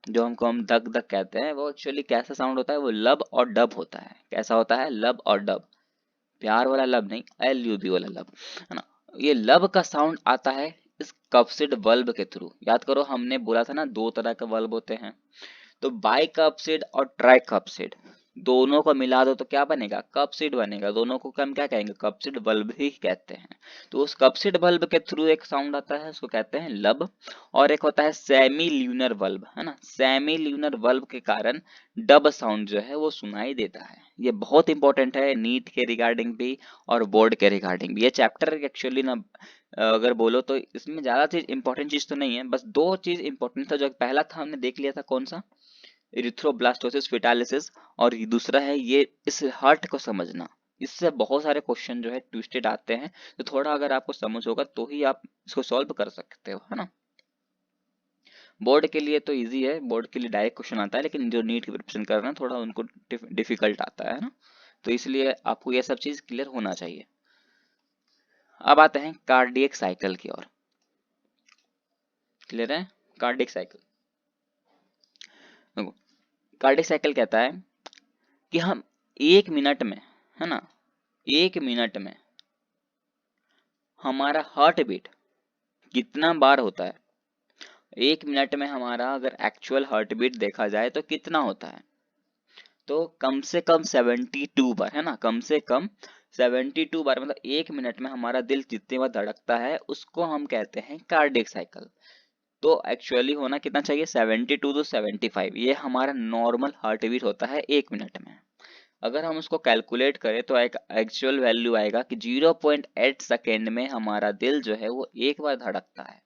जो हमको हम धक धक कहते हैं, वो एक्चुअली कैसा साउंड होता है? वो लब और डब होता है। कैसा होता है? लब और डब। प्यार वाला लब नहीं, LUB वाला लब, है ना। ये लब का साउंड आता है इस कप्सिड बल्ब के थ्रू। याद करो हमने बोला था ना दो तरह के बल्ब होते हैं, तो बाई कप्सिड और ट्राई कप्सिड, दोनों को मिला दो तो क्या बनेगा? कप्सिड बनेगा। दोनों को हम क्या कहेंगे? कप्सिड बल्ब ही कहते हैं। तो उस कप्सिड बल्ब के थ्रू एक साउंड आता है, उसको कहते हैं लब। और एक होता है सेमी ल्यूनर बल्ब, है ना। सेमी ल्यूनर बल्ब के कारण डब साउंड जो है वो सुनाई देता है। ये बहुत इंपॉर्टेंट है नीट के रिगार्डिंग भी और बोर्ड के रिगार्डिंग भी। ये चैप्टर एक्चुअली ना अगर बोलो तो इसमें ज्यादा चीज इंपॉर्टेंट चीज तो नहीं है, बस दो चीज इंपॉर्टेंट था। जो पहला था हमने देख लिया था, कौन सा? इरिथ्रोब्लास्टोसिस फेटालिसिस। और ये दूसरा है ये इस हार्ट को समझना। इससे बहुत सारे क्वेश्चन जो है ट्विस्टेड आते हैं, तो थोड़ा अगर आपको समझ होगा तो ही आप इसको सॉल्व कर सकते हो, है ना। बोर्ड के लिए तो इजी है, बोर्ड के लिए डायरेक्ट क्वेश्चन आता है, लेकिन जो नीट की प्रिपरेशन कर रहे हैं थोड़ा उनको डिफिकल्ट आता है ना। तो इसलिए आपको ये सब चीज क्लियर होना चाहिए। अब आते हैं कार्डियक साइकिल की ओर। क्लियर है? कार्डियक साइकिल, देखो कार्डियक साइकिल कहता है कि हम 1 मिनट में, है ना, 1 मिनट में हमारा हार्ट बीट कितना बार होता है। 1 मिनट में हमारा अगर एक्चुअल हार्ट बीट देखा जाए तो कितना होता है? तो कम से कम 72 बार, है ना, कम से कम 72 बार। मतलब 1 मिनट में हमारा दिल जितनी बार धड़कता है उसको हम कहते हैं कार्डियक साइकिल। तो एक्चुअली होना कितना चाहिए? 72 टू 75, ये हमारा नॉर्मल हार्ट बीट होता है 1 मिनट में। अगर हम उसको कैलकुलेट करें तो एक एक्चुअल वैल्यू आएगा कि 0.8 सेकेंड में हमारा दिल जो है वो एक बार धड़कता है।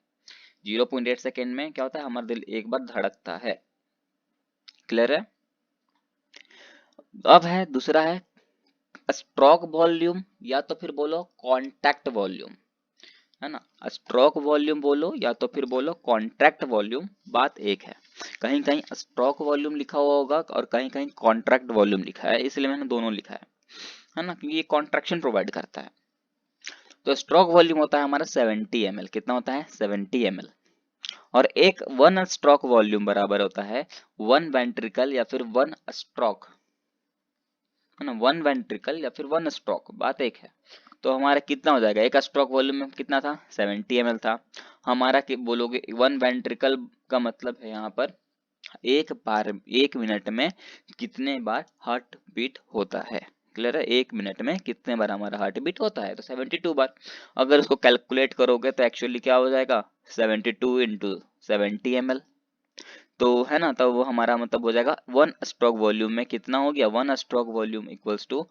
0.8 सेकेंड में क्या होता है? हमारा दिल एक बार धड़कता है। क्लियर है? अब है दूसरा है स्ट्रोक वॉल्यूम, या तो फिर बोलो कॉन्टैक्ट वॉल्यूम, है ना। स्ट्रोक वॉल्यूम बोलो या तो फिर बोलो कॉन्ट्रैक्ट वॉल्यूम, बात एक है। कहीं कहीं स्ट्रोक वॉल्यूम लिखा हुआ होगा और कहीं कहीं कॉन्ट्रैक्ट वॉल्यूम लिखा है, इसलिए मैंने दोनों लिखा है ना, क्योंकि ये कॉन्ट्रैक्शन प्रोवाइड करता है। तो स्ट्रोक वॉल्यूम होता है हमारा 70 ml। कितना होता है? 70 ml। और एक 1 स्ट्रोक वॉल्यूम बराबर होता है 1 वेंट्रिकल या फिर 1 स्ट्रोक, है ना। 1 वेंट्रिकल या फिर 1 स्ट्रोक, बात एक है। तो हमारा कितना हो जाएगा? एक स्ट्रोक वॉल्यूम में कितना था? 70 ml था हमारा। बोलोगे 1 वेंट्रिकल का मतलब है यहाँ पर एक बार 1 मिनट में कितने बार हार्ट बीट होता है। क्लियर है? 1 मिनट में कितने बार हमारा हार्ट बीट होता है? तो 72 बार। अगर उसको कैलकुलेट करोगे तो एक्चुअली क्या हो जाएगा? 72 इंटू 70 ml। तो है ना, तो वो हमारा मतलब हो जाएगा 1 स्ट्रोक वॉल्यूम में कितना हो गया? 1 stroke volume equals to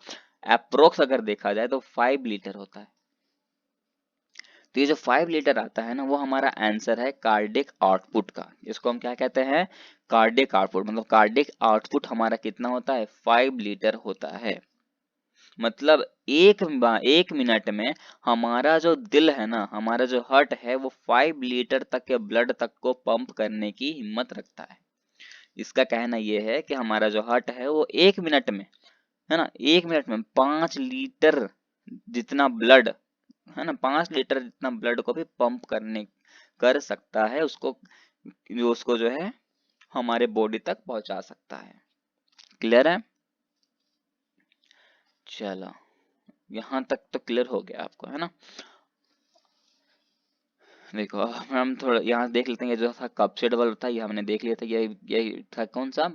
approx अगर देखा जाए तो 5 लीटर होता है। तो ये जो 5 लीटर आता है ना, वो हमारा आंसर है कार्डिक आउटपुट का। इसको हम क्या कहते हैं? Cardiac output. मतलब कार्डिक आउटपुट हमारा कितना होता है? 5 लीटर होता है। मतलब 1 मिनट में हमारा जो दिल है ना, हमारा जो हार्ट है, वो 5 लीटर तक के ब्लड तक को पंप करने की हिम्मत रखता है। इसका कहना यह है कि हमारा जो हार्ट है वो 1 मिनट में, है ना, 1 मिनट में 5 लीटर जितना ब्लड, है ना, 5 लीटर जितना ब्लड को भी पंप करने कर सकता है। उसको जो है हमारे बॉडी तक पहुंचा सकता है। क्लियर है? चलो यहाँ तक तो क्लियर हो गया आपको, है ना। देखो अब हम थोड़ा यहाँ देख लेते हैं। ये जो था कपसेड बल्ब था, ये हमने देख लिया था। ये था कौन सा?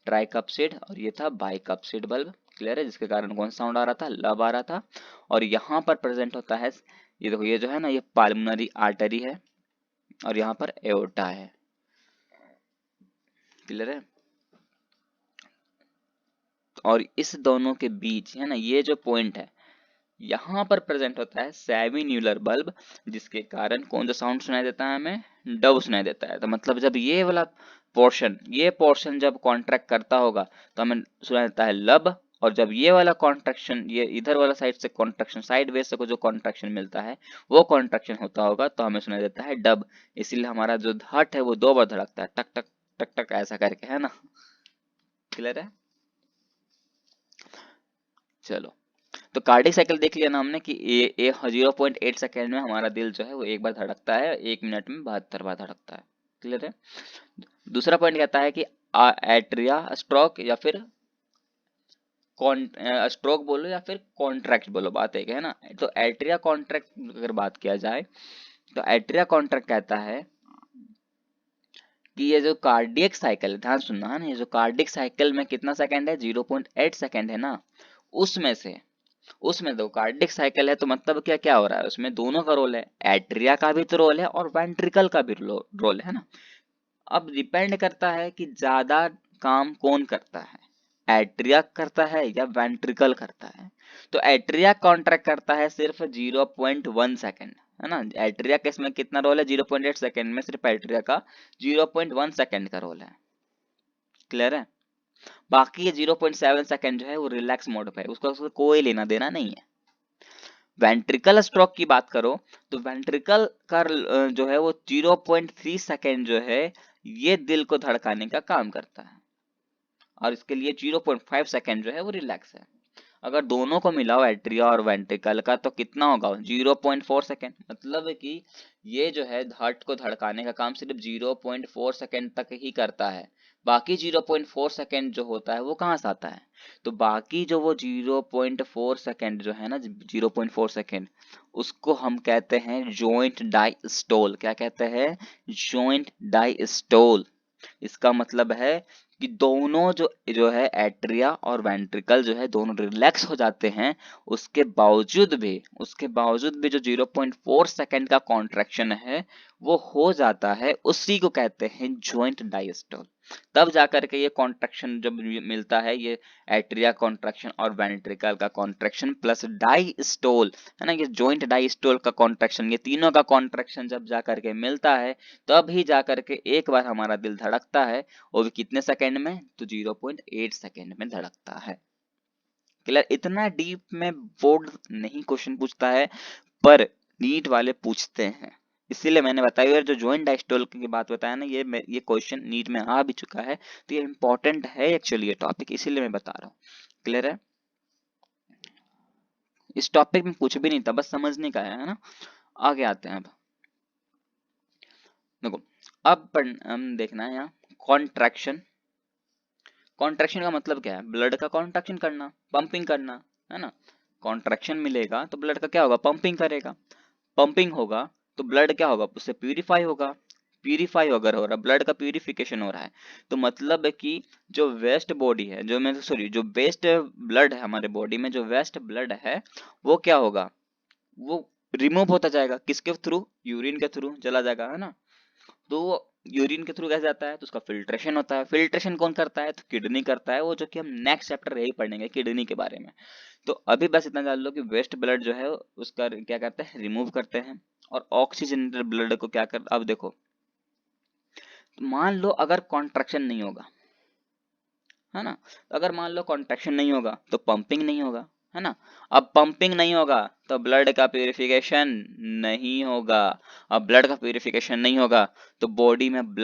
ट्राई कपसेड। और ये था बाई कपसेड बल्ब। क्लियर है? जिसके कारण कौन सा साउंड आ रहा था? लब आ रहा था। और यहाँ पर प्रेजेंट होता है, ये देखो, ये जो है ना, ये पाल्मोनरी आर्टरी है और यहाँ पर एओर्टा है। क्लियर है? और इस दोनों के बीच, है ना, ये जो पॉइंट है, यहाँ पर प्रेजेंट होता है सेमी न्यूलर बल्ब, जिसके कारण कौन सा साउंड सुनाई देता है? हमें डब सुनाई देता है। तो मतलब जब ये पोर्शन जब कॉन्ट्रैक्ट करता होगा तो हमें सुनाई देता है लब, और जब ये वाला कॉन्ट्रैक्शन, ये इधर वाला साइड से कॉन्ट्रैक्शन, साइड वेज से को जो कॉन्ट्रैक्शन मिलता है वो कॉन्ट्रैक्शन होता होगा तो हमें सुनाई देता है डब। इसीलिए हमारा जो हार्ट है वो 2 बार धड़कता है, टक टक टक टक ऐसा करके, है ना। क्लियर है। चलो, तो कार्डिक साइकिल देख लिया ना हमने कि ए 0.8 सेकेंड में हमारा दिल जो है वो एक बार धड़कता है, 1 मिनट में 72 बार धड़कता है। क्लियर है। दूसरा पॉइंट कहता है कि एट्रिया स्ट्रोक या फिर स्ट्रोक बोलो या फिर कॉन्ट्रैक्ट बोलो, बात एक है ना। तो एट्रिया कॉन्ट्रैक्ट अगर बात किया जाए तो एट्रिया कॉन्ट्रैक्ट कहता है कि ये जो कार्डियक साइकिल है, ध्यान सुनना है ना, ये जो कार्डियक साइकिल में कितना सेकंड है, 0.8 सेकंड है ना, उसमें दो कार्डियक साइकिल है तो मतलब क्या क्या हो रहा है, उसमें दोनों का रोल है, एट्रिया का भी तो रोल है और वेंट्रिकल का भी रोल है ना। अब डिपेंड करता है कि ज्यादा काम कौन करता है, एट्रिया करता है या वेंट्रिकल करता है। तो एट्रिया कॉन्ट्रैक्ट करता है सिर्फ 0.1 सेकेंड, है ना। एट्रिया के इसमें कितना रोल है, 0.8 सेकेंड में सिर्फ एट्रिया का 0.1 सेकेंड का रोल है। क्लियर है। बाकी ये 0.7 सेकेंड जो है वो रिलैक्स मोड पे है, उसका कोई लेना देना नहीं है। वेंट्रिकल स्ट्रोक की बात करो तो वेंट्रिकल का जो है वो 0.3 सेकेंड जो है ये दिल को धड़काने का काम करता है और इसके लिए 0.5 सेकेंड जो है वो रिलैक्स है। अगर दोनों को मिलाओ एट्रिया और वेंट्रिकल का तो कितना होगा, 0.4 सेकेंड। मतलब कि ये जो है हार्ट को धड़काने का काम सिर्फ 0.4 सेकेंड तक ही करता है। बाकी 0.4 सेकेंड जो होता है वो कहाँ से आता है, तो बाकी जो वो 0.4 सेकेंड जो है ना, 0.4 सेकेंड, उसको हम कहते हैं जॉइंट डायस्टोल। क्या कहते हैं, जॉइंट डायस्टोल। इसका मतलब है कि दोनों जो है एट्रिया और वेंट्रिकल जो है दोनों रिलैक्स हो जाते हैं, उसके बावजूद भी जो 0.4 सेकेंड का कॉन्ट्रैक्शन है वो हो जाता है, उसी को कहते हैं जॉइंट डायस्टोल। तब जाकर के ये कॉन्ट्रैक्शन जब मिलता है, ये एट्रिया कॉन्ट्रैक्शन और वेंट्रिकल का कॉन्ट्रैक्शन प्लस डायस्टोल, है ना, ये जॉइंट डायस्टोल का कॉन्ट्रैक्शन, ये तीनों का कॉन्ट्रैक्शन जब जाकर के मिलता है तब ही जाकर के एक बार हमारा दिल धड़कता है, वो भी कितने सेकंड में, तो 0.8 सेकंड में धड़कता है। क्लियर। इतना डीप में बोर्ड नहीं क्वेश्चन पूछता है पर नीट वाले पूछते हैं, इसीलिए मैंने बताया यार, जो जॉइंट डायस्टोल की बात बताया ना, ये क्वेश्चन नीट में आ भी चुका है, तो ये इंपॉर्टेंट है एक्चुअली ये टॉपिक, इसीलिए मैं बता रहा हूँ। क्लियर है। इस टॉपिक में कुछ भी नहीं था, बस समझने का है ना। आगे आते हैं। अब देखो, हम देखना है यहाँ कॉन्ट्रैक्शन। कॉन्ट्रैक्शन का मतलब क्या है, ब्लड का कॉन्ट्रैक्शन करना, पंपिंग करना, है ना। कॉन्ट्रैक्शन मिलेगा तो ब्लड का क्या होगा, पंपिंग करेगा, पंपिंग होगा तो ब्लड क्या होगा, उससे प्यूरिफाई होगा, प्यूरिफाई अगर हो रहा है, ब्लड का प्यूरिफिकेशन हो रहा है, तो मतलब है कि जो वेस्ट बॉडी है, जो वेस्ट ब्लड है हमारे बॉडी में, जो वेस्ट ब्लड है वो क्या होगा, वो रिमूव होता जाएगा, किसके थ्रू, यूरिन के थ्रू चला जाएगा, है ना। तो यूरिन के थ्रू कैसे जाता है, तो उसका फिल्ट्रेशन होता है, फिल्ट्रेशन कौन करता है, तो किडनी करता है, वो जो कि हम नेक्स्ट चैप्टर यही पढ़ेंगे किडनी के बारे में। तो अभी बस इतना जान लो कि वेस्ट ब्लड जो है उसका क्या करते हैं, रिमूव करते हैं, और ऑक्सीजनेटेड ब्लड को क्या कर, अब देखो, तो मान लो अगर कॉन्ट्रैक्शन नहीं होगा, है ना, तो अगर मान लो कॉन्ट्रैक्शन नहीं होगा तो पंपिंग नहीं होगा, है ना। अब पंपिंग नहीं होगा तो ब्लड का प्यूरिफिकेशन नहीं होगा। अब ब्लड का प्यूरिफिकेशन नहीं होगा तो बॉडी में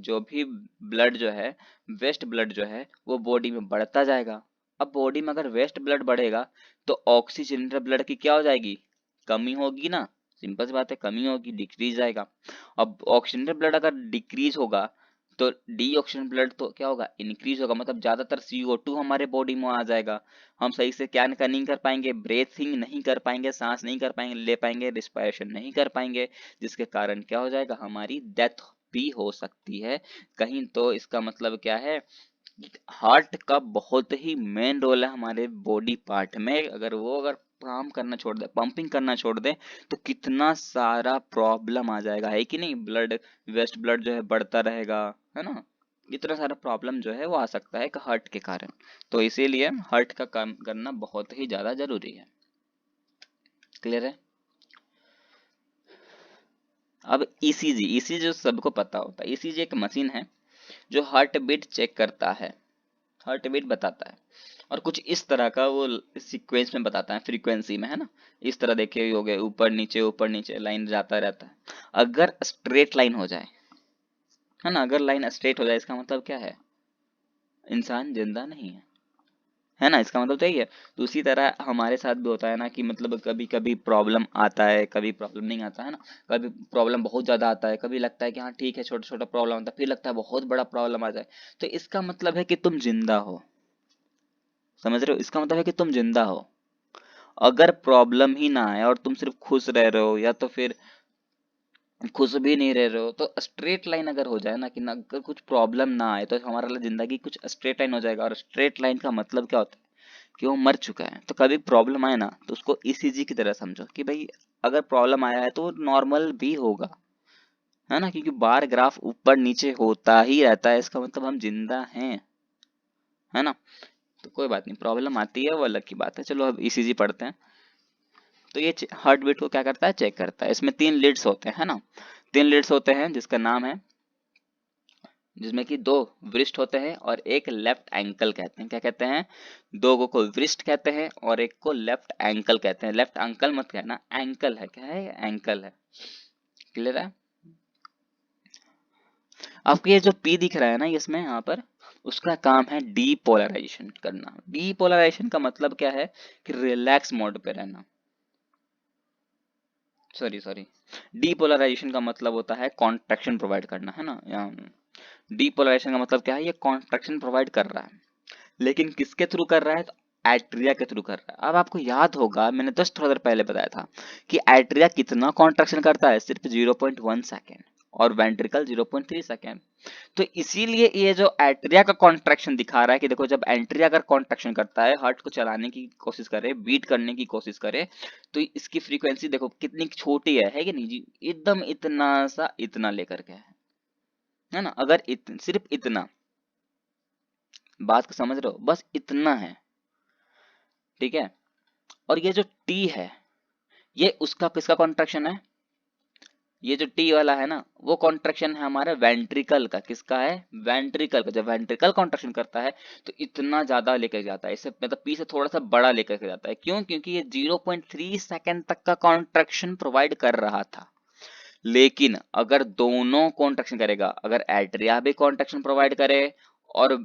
जो भी ब्लड जो है, वेस्ट ब्लड जो है वो बॉडी में बढ़ता जाएगा। अब बॉडी में अगर वेस्ट ब्लड बढ़ेगा तो ऑक्सीजनेटेड ब्लड की क्या हो जाएगी, कमी होगी ना, सिंपल सी बात है, कमी होगी, डिक्रीज आएगा। अब ऑक्सीजनेटेड ब्लड अगर डिक्रीज होगा तो डीऑक्सीजन ब्लड तो क्या होगा, इंक्रीज होगा, मतलब ज्यादातर CO2 हमारे बॉडी में आ जाएगा। हम सही से क्या नहीं कर पाएंगे, ब्रेथिंग नहीं कर पाएंगे, सांस नहीं कर पाएंगे, ले पाएंगे, रिस्पायरेशन नहीं कर पाएंगे, जिसके कारण क्या हो जाएगा, हमारी डेथ भी हो सकती है कहीं। तो इसका मतलब क्या है, हार्ट का बहुत ही मेन रोल है हमारे बॉडी पार्ट में, अगर काम करना छोड़ दे, पंपिंग करना छोड़ दे, तो कितना सारा प्रॉब्लम आ जाएगा, है कि नहीं। वेस्ट ब्लड जो है बढ़ता रहेगा, है ना, इतना सारा प्रॉब्लम जो है वो आ सकता है हार्ट के कारण। तो इसीलिए हार्ट का काम करना बहुत ही ज्यादा जरूरी है। क्लियर है। अब ईसीजी जो सबको पता होता है, ईसीजी एक मशीन है जो हार्ट बीट चेक करता है। हार्ट बीट बताता है, और कुछ इस तरह का वो सीक्वेंस में बताता है, फ्रीक्वेंसी में, है ना। इस तरह देखे हो गए, ऊपर नीचे लाइन जाता रहता है। अगर स्ट्रेट लाइन हो जाए, है ना, अगर लाइन स्ट्रेट हो जाए, इसका मतलब क्या है, इंसान जिंदा नहीं है ना, इसका मतलब तो यही है। तो उसी तरह हमारे साथ भी होता है ना, कि मतलब कभी कभी प्रॉब्लम आता है, कभी प्रॉब्लम नहीं आता, है ना। कभी प्रॉब्लम बहुत ज्यादा आता है, कभी लगता है कि हाँ ठीक है, छोटा छोटा प्रॉब्लम आता है, फिर लगता है बहुत बड़ा प्रॉब्लम आ जाए। तो इसका मतलब है कि तुम जिंदा हो, समझ रहे हो, इसका मतलब है कि तुम जिंदा हो। अगर प्रॉब्लम ही ना आए और तुम सिर्फ खुश रह रहे हो, या तो फिर खुश भी नहीं रह रहे हो, तो स्ट्रेट लाइन अगर हो जाए ना, कि ना अगर कुछ प्रॉब्लम ना आए, तो हमारा जिंदगी कुछ स्ट्रेट लाइन हो जाएगा। और स्ट्रेट लाइन का मतलब क्या होता है, कि वो मर चुका है। तो कभी प्रॉब्लम आए ना, तो उसको ईसीजी की तरह समझो, कि भाई अगर प्रॉब्लम आया है तो नॉर्मल भी होगा, है ना, क्योंकि बार ग्राफ ऊपर नीचे होता ही रहता है, इसका मतलब हम जिंदा हैं, है ना। तो कोई बात नहीं, प्रॉब्लम आती है वो अलग की बात है। चलो अब ईसीजी पढ़ते हैं। तो ये हार्ट बीट को क्या करता है, चेक करता है। इसमें 3 लीड्स होते हैं, है ना, 3 लीड्स होते हैं, जिसका नाम है, जिसमें कि 2 wrist होते हैं और एक लेफ्ट एंकल कहते हैं। क्या कहते हैं, 2 को wrist कहते हैं और एक को लेफ्ट एंकल कहते हैं। लेफ्ट अंकल मत कहना, एंकल है, क्या है, एंकल है। क्लियर है। आपको ये जो पी दिख रहा है ना इसमें, यहाँ पर, उसका काम है डीपोलराइजेशन करना। डीपोलराइजेशन का मतलब क्या है, कि रिलैक्स मोड पे रहना। सॉरी, डीपोलराइजेशन का मतलब होता है कॉन्ट्रैक्शन प्रोवाइड करना, है ना। डीपोलराइजेशन का मतलब क्या है, ये कॉन्ट्रैक्शन प्रोवाइड कर रहा है, लेकिन किसके थ्रू कर रहा है, तो एट्रिया के थ्रू कर रहा है। अब आपको याद होगा, मैंने जस्ट थोड़ा देर पहले बताया था कि एट्रिया कितना कॉन्ट्रैक्शन करता है, सिर्फ 0.1 सेकेंड, और वेंट्रिकल 0.3 सेकेंड। तो इसीलिए ये जो एट्रिया का कॉन्ट्रैक्शन दिखा रहा है, कि देखो जब एट्रिया अगर कॉन्ट्रैक्शन करता है, हार्ट को चलाने की कोशिश करे, बीट करने की कोशिश करे, तो इसकी फ्रीक्वेंसी देखो कितनी छोटी है कि नहीं जी, एकदम इतना सा, इतना लेकर के है ना। अगर सिर्फ इतना, बात को समझ रहे हो, बस इतना है, ठीक है। और ये जो टी है, ये उसका किसका कॉन्ट्रैक्शन है, ये जो टी वाला है ना, वो कॉन्ट्रैक्शन है हमारे वेंट्रिकल का। किसका है, वेंट्रिकल का। जब वेंट्रिकल कॉन्ट्रैक्शन करता है, तो इतना ज्यादा लेकर जाता है, इससे मतलब पी से थोड़ा सा बड़ा लेकर के जाता है। क्यों, क्योंकि ये 0.3 सेकेंड तक का कॉन्ट्रैक्शन प्रोवाइड कर रहा था। लेकिन अगर दोनों कॉन्ट्रैक्शन करेगा, अगर एट्रिया भी कॉन्ट्रैक्शन प्रोवाइड करे, और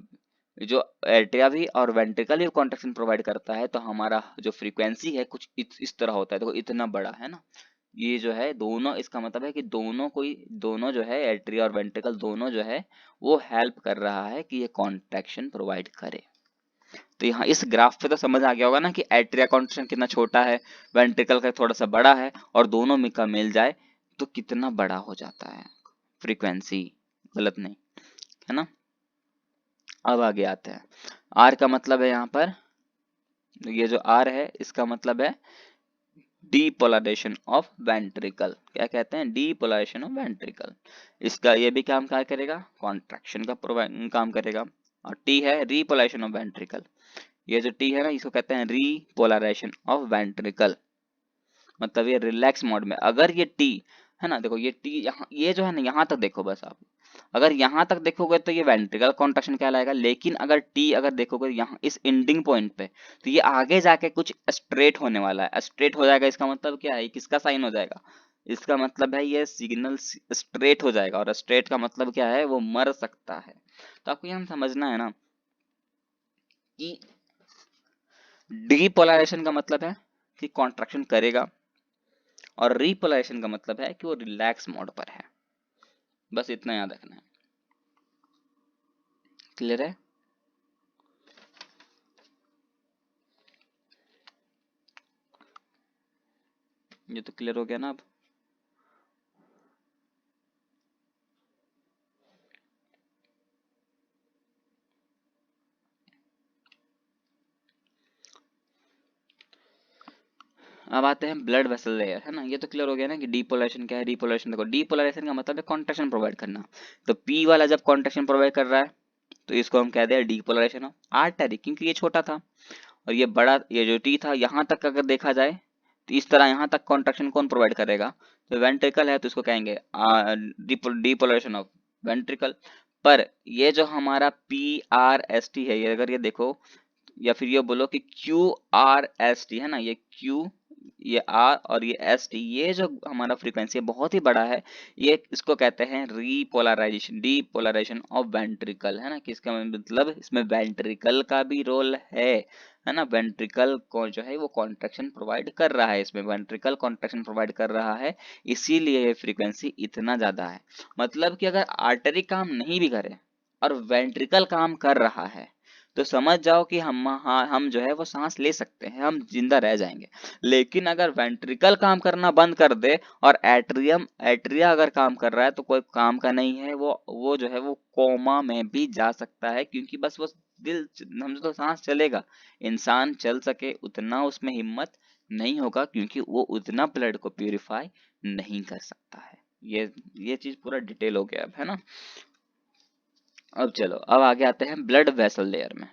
जो एट्रिया भी और वेंट्रिकल भी कॉन्ट्रैक्शन प्रोवाइड करता है, तो हमारा जो फ्रीक्वेंसी है कुछ इस तरह होता है। देखो इतना बड़ा, है ना, ये जो है दोनों, इसका मतलब है कि दोनों जो है, एट्रिया और वेंट्रिकल दोनों जो है, वो हेल्प कर रहा है कि ये कॉन्ट्रैक्शन प्रोवाइड करे। तो यहाँ इस ग्राफ पे तो समझ आ गया होगा ना, कि एट्रिया कॉन्ट्रैक्शन कितना छोटा है, वेंट्रिकल का थोड़ा सा बड़ा है, और दोनों में का मिल जाए तो कितना बड़ा हो जाता है फ्रीक्वेंसी। गलत नहीं, है ना। अब आगे आते हैं, आर का मतलब है यहाँ पर, ये जो आर है इसका मतलब है डीपोलराइजेशन ऑफ वेंट्रिकल। क्या कहते हैं, डीपोलराइजेशन ऑफ वेंट्रिकल। इसका ये भी काम क्या करेगा, कॉन्ट्रैक्शन का काम करेगा। और टी है रीपोलराइजेशन ऑफ वेंट्रिकल। ये जो टी है ना, इसको कहते हैं रीपोलराइजेशन ऑफ वेंट्रिकल। मतलब ये रिलैक्स मोड में, अगर ये टी, है ना, देखो ये टी यहाँ, ये जो है ना, यहाँ तक देखो बस आप, अगर यहाँ तक देखोगे तो ये वेंट्रिकल कॉन्ट्रैक्शन कहलाएगा। लेकिन अगर टी अगर देखोगे यहाँ इस एंडिंग पॉइंट पे, तो ये आगे जाके कुछ स्ट्रेट होने वाला है, स्ट्रेट हो जाएगा। इसका मतलब क्या है, किसका साइन हो जाएगा, इसका मतलब है ये सिग्नल स्ट्रेट हो जाएगा। और स्ट्रेट का मतलब क्या है, वो मर सकता है। तो आपको यहाँ समझना है ना, कि डीपोलराइजेशन का मतलब है कि कॉन्ट्रैक्शन करेगा, और रीपोलराइजेशन का मतलब है कि वो रिलैक्स मोड पर है। बस इतना याद रखना है। क्लियर है। ये तो क्लियर हो गया ना। अब आते हैं ब्लड वेसल लेयर, है ना। ये तो क्लियर हो गया ना, कि डीपोलराइजेशन क्या है, डीपोलराइजेशन देखो, डीपोलराइजेशन का मतलब है कॉन्ट्रैक्शन प्रोवाइड करना। तो पी वाला जब कॉन्ट्रैक्शन प्रोवाइड कर रहा है, तो इसको हम कहते हैं डीपोलराइजेशन ऑफ आर्टरी, क्योंकि ये छोटा था और ये बड़ा, ये जो टी था यहाँ तक अगर देखा जाए, तो इस तरह यहाँ तक कॉन्ट्रैक्शन कौन प्रोवाइड करेगा, तो वेंट्रिकल है, तो इसको कहेंगे डीपोलराइजेशन ऑफ वेंट्रिकल। पर ये जो हमारा PRST है, ये अगर ये देखो या फिर ये बोलो कि QRST है ना, ये Q, ये R और ये ST, ये जो हमारा फ्रीक्वेंसी है बहुत ही बड़ा है। ये इसको कहते हैं रीपोलराइजेशन, डीपोलराइजेशन ऑफ वेंट्रिकल, है ना, कि इसका मतलब इसमें वेंट्रिकल का भी रोल है ना। वेंट्रिकल को जो है वो कॉन्ट्रैक्शन प्रोवाइड कर रहा है, इसमें वेंट्रिकल कॉन्ट्रैक्शन प्रोवाइड कर रहा है, इसीलिए ये फ्रीक्वेंसी इतना ज्यादा है। मतलब कि अगर आर्टरी काम नहीं भी करे और वेंट्रिकल काम कर रहा है तो समझ जाओ कि हम जो है वो सांस ले सकते हैं, हम जिंदा रह जाएंगे। लेकिन अगर वेंट्रिकल काम करना बंद कर दे और एट्रिया अगर काम कर रहा है तो कोई काम का नहीं है, वो जो है वो कोमा में भी जा सकता है, क्योंकि बस वो दिल, हम तो सांस चलेगा, इंसान चल सके उतना उसमें हिम्मत नहीं होगा, क्योंकि वो उतना ब्लड को प्यूरिफाई नहीं कर सकता है। ये चीज पूरा डिटेल हो गया अब, है ना। अब चलो, अब आगे आते हैं ब्लड वेसल लेयर में।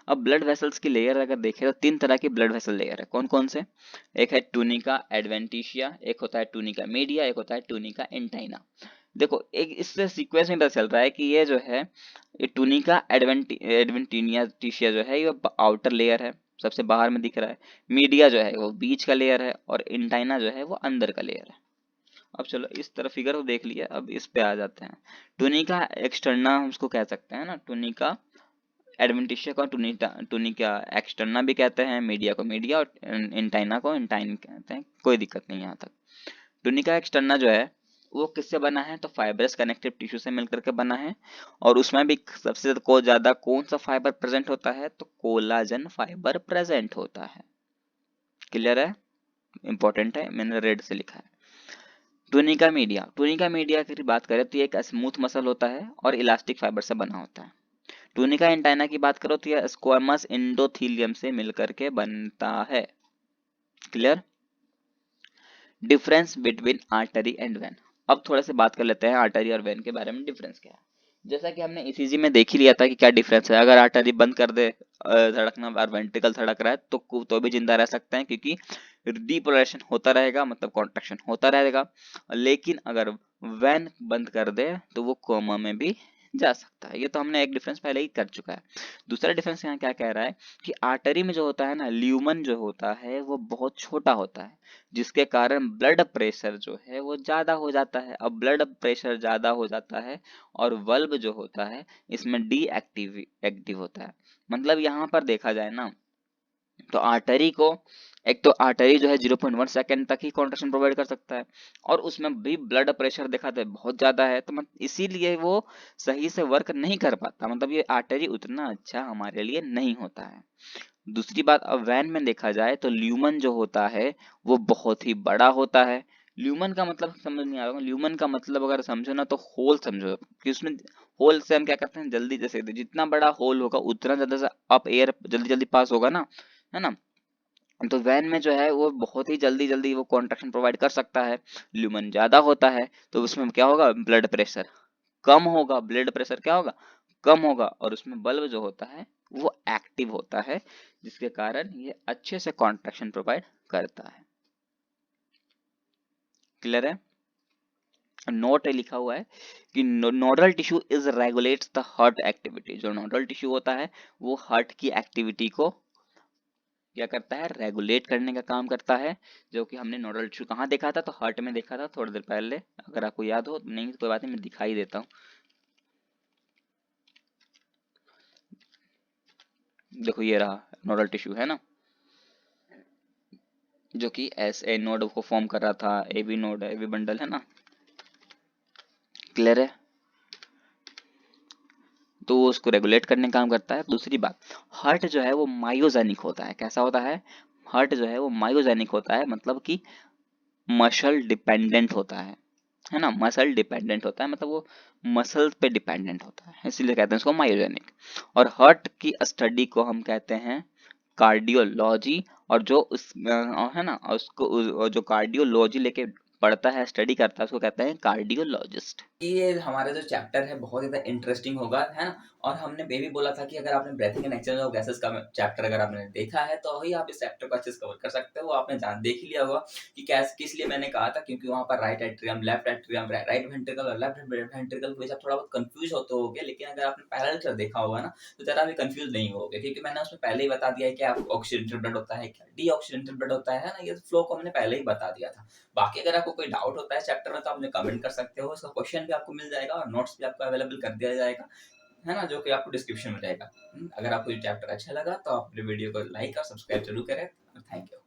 अब ब्लड वेसल्स की लेयर अगर देखें तो 3 तरह की ब्लड वेसल लेयर है। कौन कौन से? एक है टूनिका एडवेंटिशिया, एक होता है टूनिका मीडिया, एक होता है टूनिका इंटाइना। देखो, एक इससे सीक्वेंस में पता चल रहा है कि ये जो है, ये टूनिका एडवेंटिशिया जो है ये आउटर लेयर है, सबसे बाहर में दिख रहा है। मीडिया जो है वो बीच का लेयर है, और इंटाइना जो है वो अंदर का लेयर है। अब चलो, इस तरह फिगर को देख लिया, अब इस पे आ जाते हैं। टूनिका एक्सटर्ना हम उसको कह सकते हैं ना, टूनिका एडवेंटिशिया को टूनिका एक्सटर्ना भी कहते हैं, मीडिया को मीडिया, और इंटाइना को इंटाइन कहते हैं। कोई दिक्कत नहीं यहाँ तक। टूनिका एक्सटर्ना जो है वो किससे बना है? तो फाइब्रस कनेक्टिव टिश्यू से मिलकर के बना है, और उसमें भी सबसे ज्यादा कौन सा फाइबर प्रेजेंट होता है? तो कोलाजन फाइबर प्रेजेंट होता है। क्लियर है? इंपॉर्टेंट है, मैंने रेड से लिखा है। टूनिका मीडिया की बात करें तो ये एक स्मूथ मसल होता है और इलास्टिक फाइबर से बना होता है। टूनिका इंटाइना की बात करो तो यह स्क्वामस इंडोथीलियम से मिलकर के बनता है। Clear? Difference between artery and when. अब थोड़ा से बात कर लेते हैं आर्टरी और वेन के बारे में, डिफरेंस क्या है। जैसा कि हमने ईसीजी में देख ही लिया था कि क्या डिफरेंस है। अगर आर्टरी बंद कर दे धड़कना और वेंट्रिकल धड़क रहा है तो भी जिंदा रह सकते हैं, क्योंकि डीपोलराइजेशन होता रहेगा, मतलब कॉन्ट्रैक्शन होता रहेगा। लेकिन अगर वेन बंद कर दे तो वो कोमा में भी जा सकता है। ये तो हमने एक डिफरेंस पहले ही कर चुका है। दूसरा डिफरेंस यहाँ क्या कह रहा है कि आर्टरी में जो होता है ना, ल्यूमन जो होता है वो बहुत छोटा होता है, जिसके कारण ब्लड प्रेशर जो है वो ज्यादा हो जाता है। अब ब्लड प्रेशर ज्यादा हो जाता है और वल्व जो होता है इसमें एक्टिव होता है। मतलब यहाँ पर देखा जाए ना, तो आर्टरी को, एक तो आर्टरी जो है 0.1 सेकेंड तक ही कॉन्ट्रैक्शन प्रोवाइड कर सकता है, और उसमें भी ब्लड प्रेशर देखा तो बहुत ज्यादा है, तो इसीलिए वो सही से वर्क नहीं कर पाता। मतलब ये आर्टरी उतना अच्छा हमारे लिए नहीं होता है। दूसरी बात, अब वैन में देखा जाए तो ल्यूमन जो होता है वो बहुत ही बड़ा होता है। ल्यूमन का मतलब समझ नहीं आ रहा, ल्यूमन का मतलब अगर समझो ना तो होल समझो, कि उसमें होल से हम क्या करते हैं, जल्दी, जैसे जितना बड़ा होल होगा उतना ज्यादा से अप एयर जल्दी जल्दी पास होगा ना, है ना। तो वैन में जो है वो बहुत ही जल्दी जल्दी वो कॉन्ट्रैक्शन प्रोवाइड कर सकता है। ल्यूमन ज्यादा होता है तो उसमें क्या होगा, ब्लड प्रेशर कम होगा, ब्लड प्रेशर क्या होगा, कम होगा, और उसमें बल्ब जो होता है वो एक्टिव होता है, जिसके कारण ये अच्छे से कॉन्ट्रैक्शन प्रोवाइड करता है। क्लियर है? नोट लिखा हुआ है कि nodal tissue is regulates the heart activity. जो नोडल टिश्यू होता है वो हार्ट की एक्टिविटी को क्या करता है, रेगुलेट करने का काम करता है। जो कि हमने नोडल टिश्यू कहाँ देखा था, तो हार्ट में देखा था थोड़ी देर पहले, अगर आपको याद हो। नहीं तो कोई बात नहीं, मैं दिखाई देता हूँ। देखो, ये रहा नोडल टिश्यू, है ना, जो कि एस ए नोड को फॉर्म कर रहा था, A B node, A B bundle, है ना। क्लियर है? तो वो उसको रेगुलेट करने का काम करता है। दूसरी बात, हार्ट जो है वो मायोजेनिक होता है। कैसा होता है? हार्ट जो है वो मायोजेनिक होता है, मतलब कि मसल डिपेंडेंट होता है ना, मसल डिपेंडेंट होता है, मतलब वो मसल पे डिपेंडेंट होता है, इसीलिए कहते हैं उसको मायोजेनिक। और हार्ट की स्टडी को हम कहते हैं कार्डियोलॉजी, और जो उस है ना, उसको जो कार्डियोलॉजी लेके पढ़ता है, स्टडी करता है, उसको कहते हैं कार्डियोलॉजिस्ट। ये हमारा जो चैप्टर है बहुत ज़्यादा इंटरेस्टिंग होगा, है ना? और हमने ये भी बोला था कि अगर आपने breathing and exchange of gases का चैप्टर अगर आपने देखा है, तो ही आप इस चैप्टर को अच्छे से कवर कर सकते हो। आपने देख ही लिया होगा कि कैस किस लिए मैंने कहा था, क्योंकि वहाँ पर right atrium, left atrium, right ventricle और लेफ्ट वेंट्रिकल को आप थोड़ा बहुत कन्फ्यूज़ होते होगे, लेकिन अगर आपने पहला लेक्चर देखा होगा ना, तो ज़रा भी कन्फ्यूज़ नहीं होगे, क्योंकि मैंने उसमें पहले ही बता दिया है कि आप ऑक्सीडेंटेड ब्लड होता है क्या, डीऑक्सीडेंटेड ब्लड होता है ना? ये फ्लो को हमने पहले ही बता दिया था। बाकी अगर आपको कोई डाउट होता है चैप्टर में, तो आप मुझे कमेंट कर सकते हो, उसका क्वेश्चन भी आपको मिल जाएगा और नोट्स भी आपको अवेलेबल कर दिया जाएगा, है ना? जो कि आपको डिस्क्रिप्शन में रहेगा। अगर आपको ये चैप्टर अच्छा लगा तो आप मेरे वीडियो को लाइक और सब्सक्राइब ज़रूर करें। Thank you.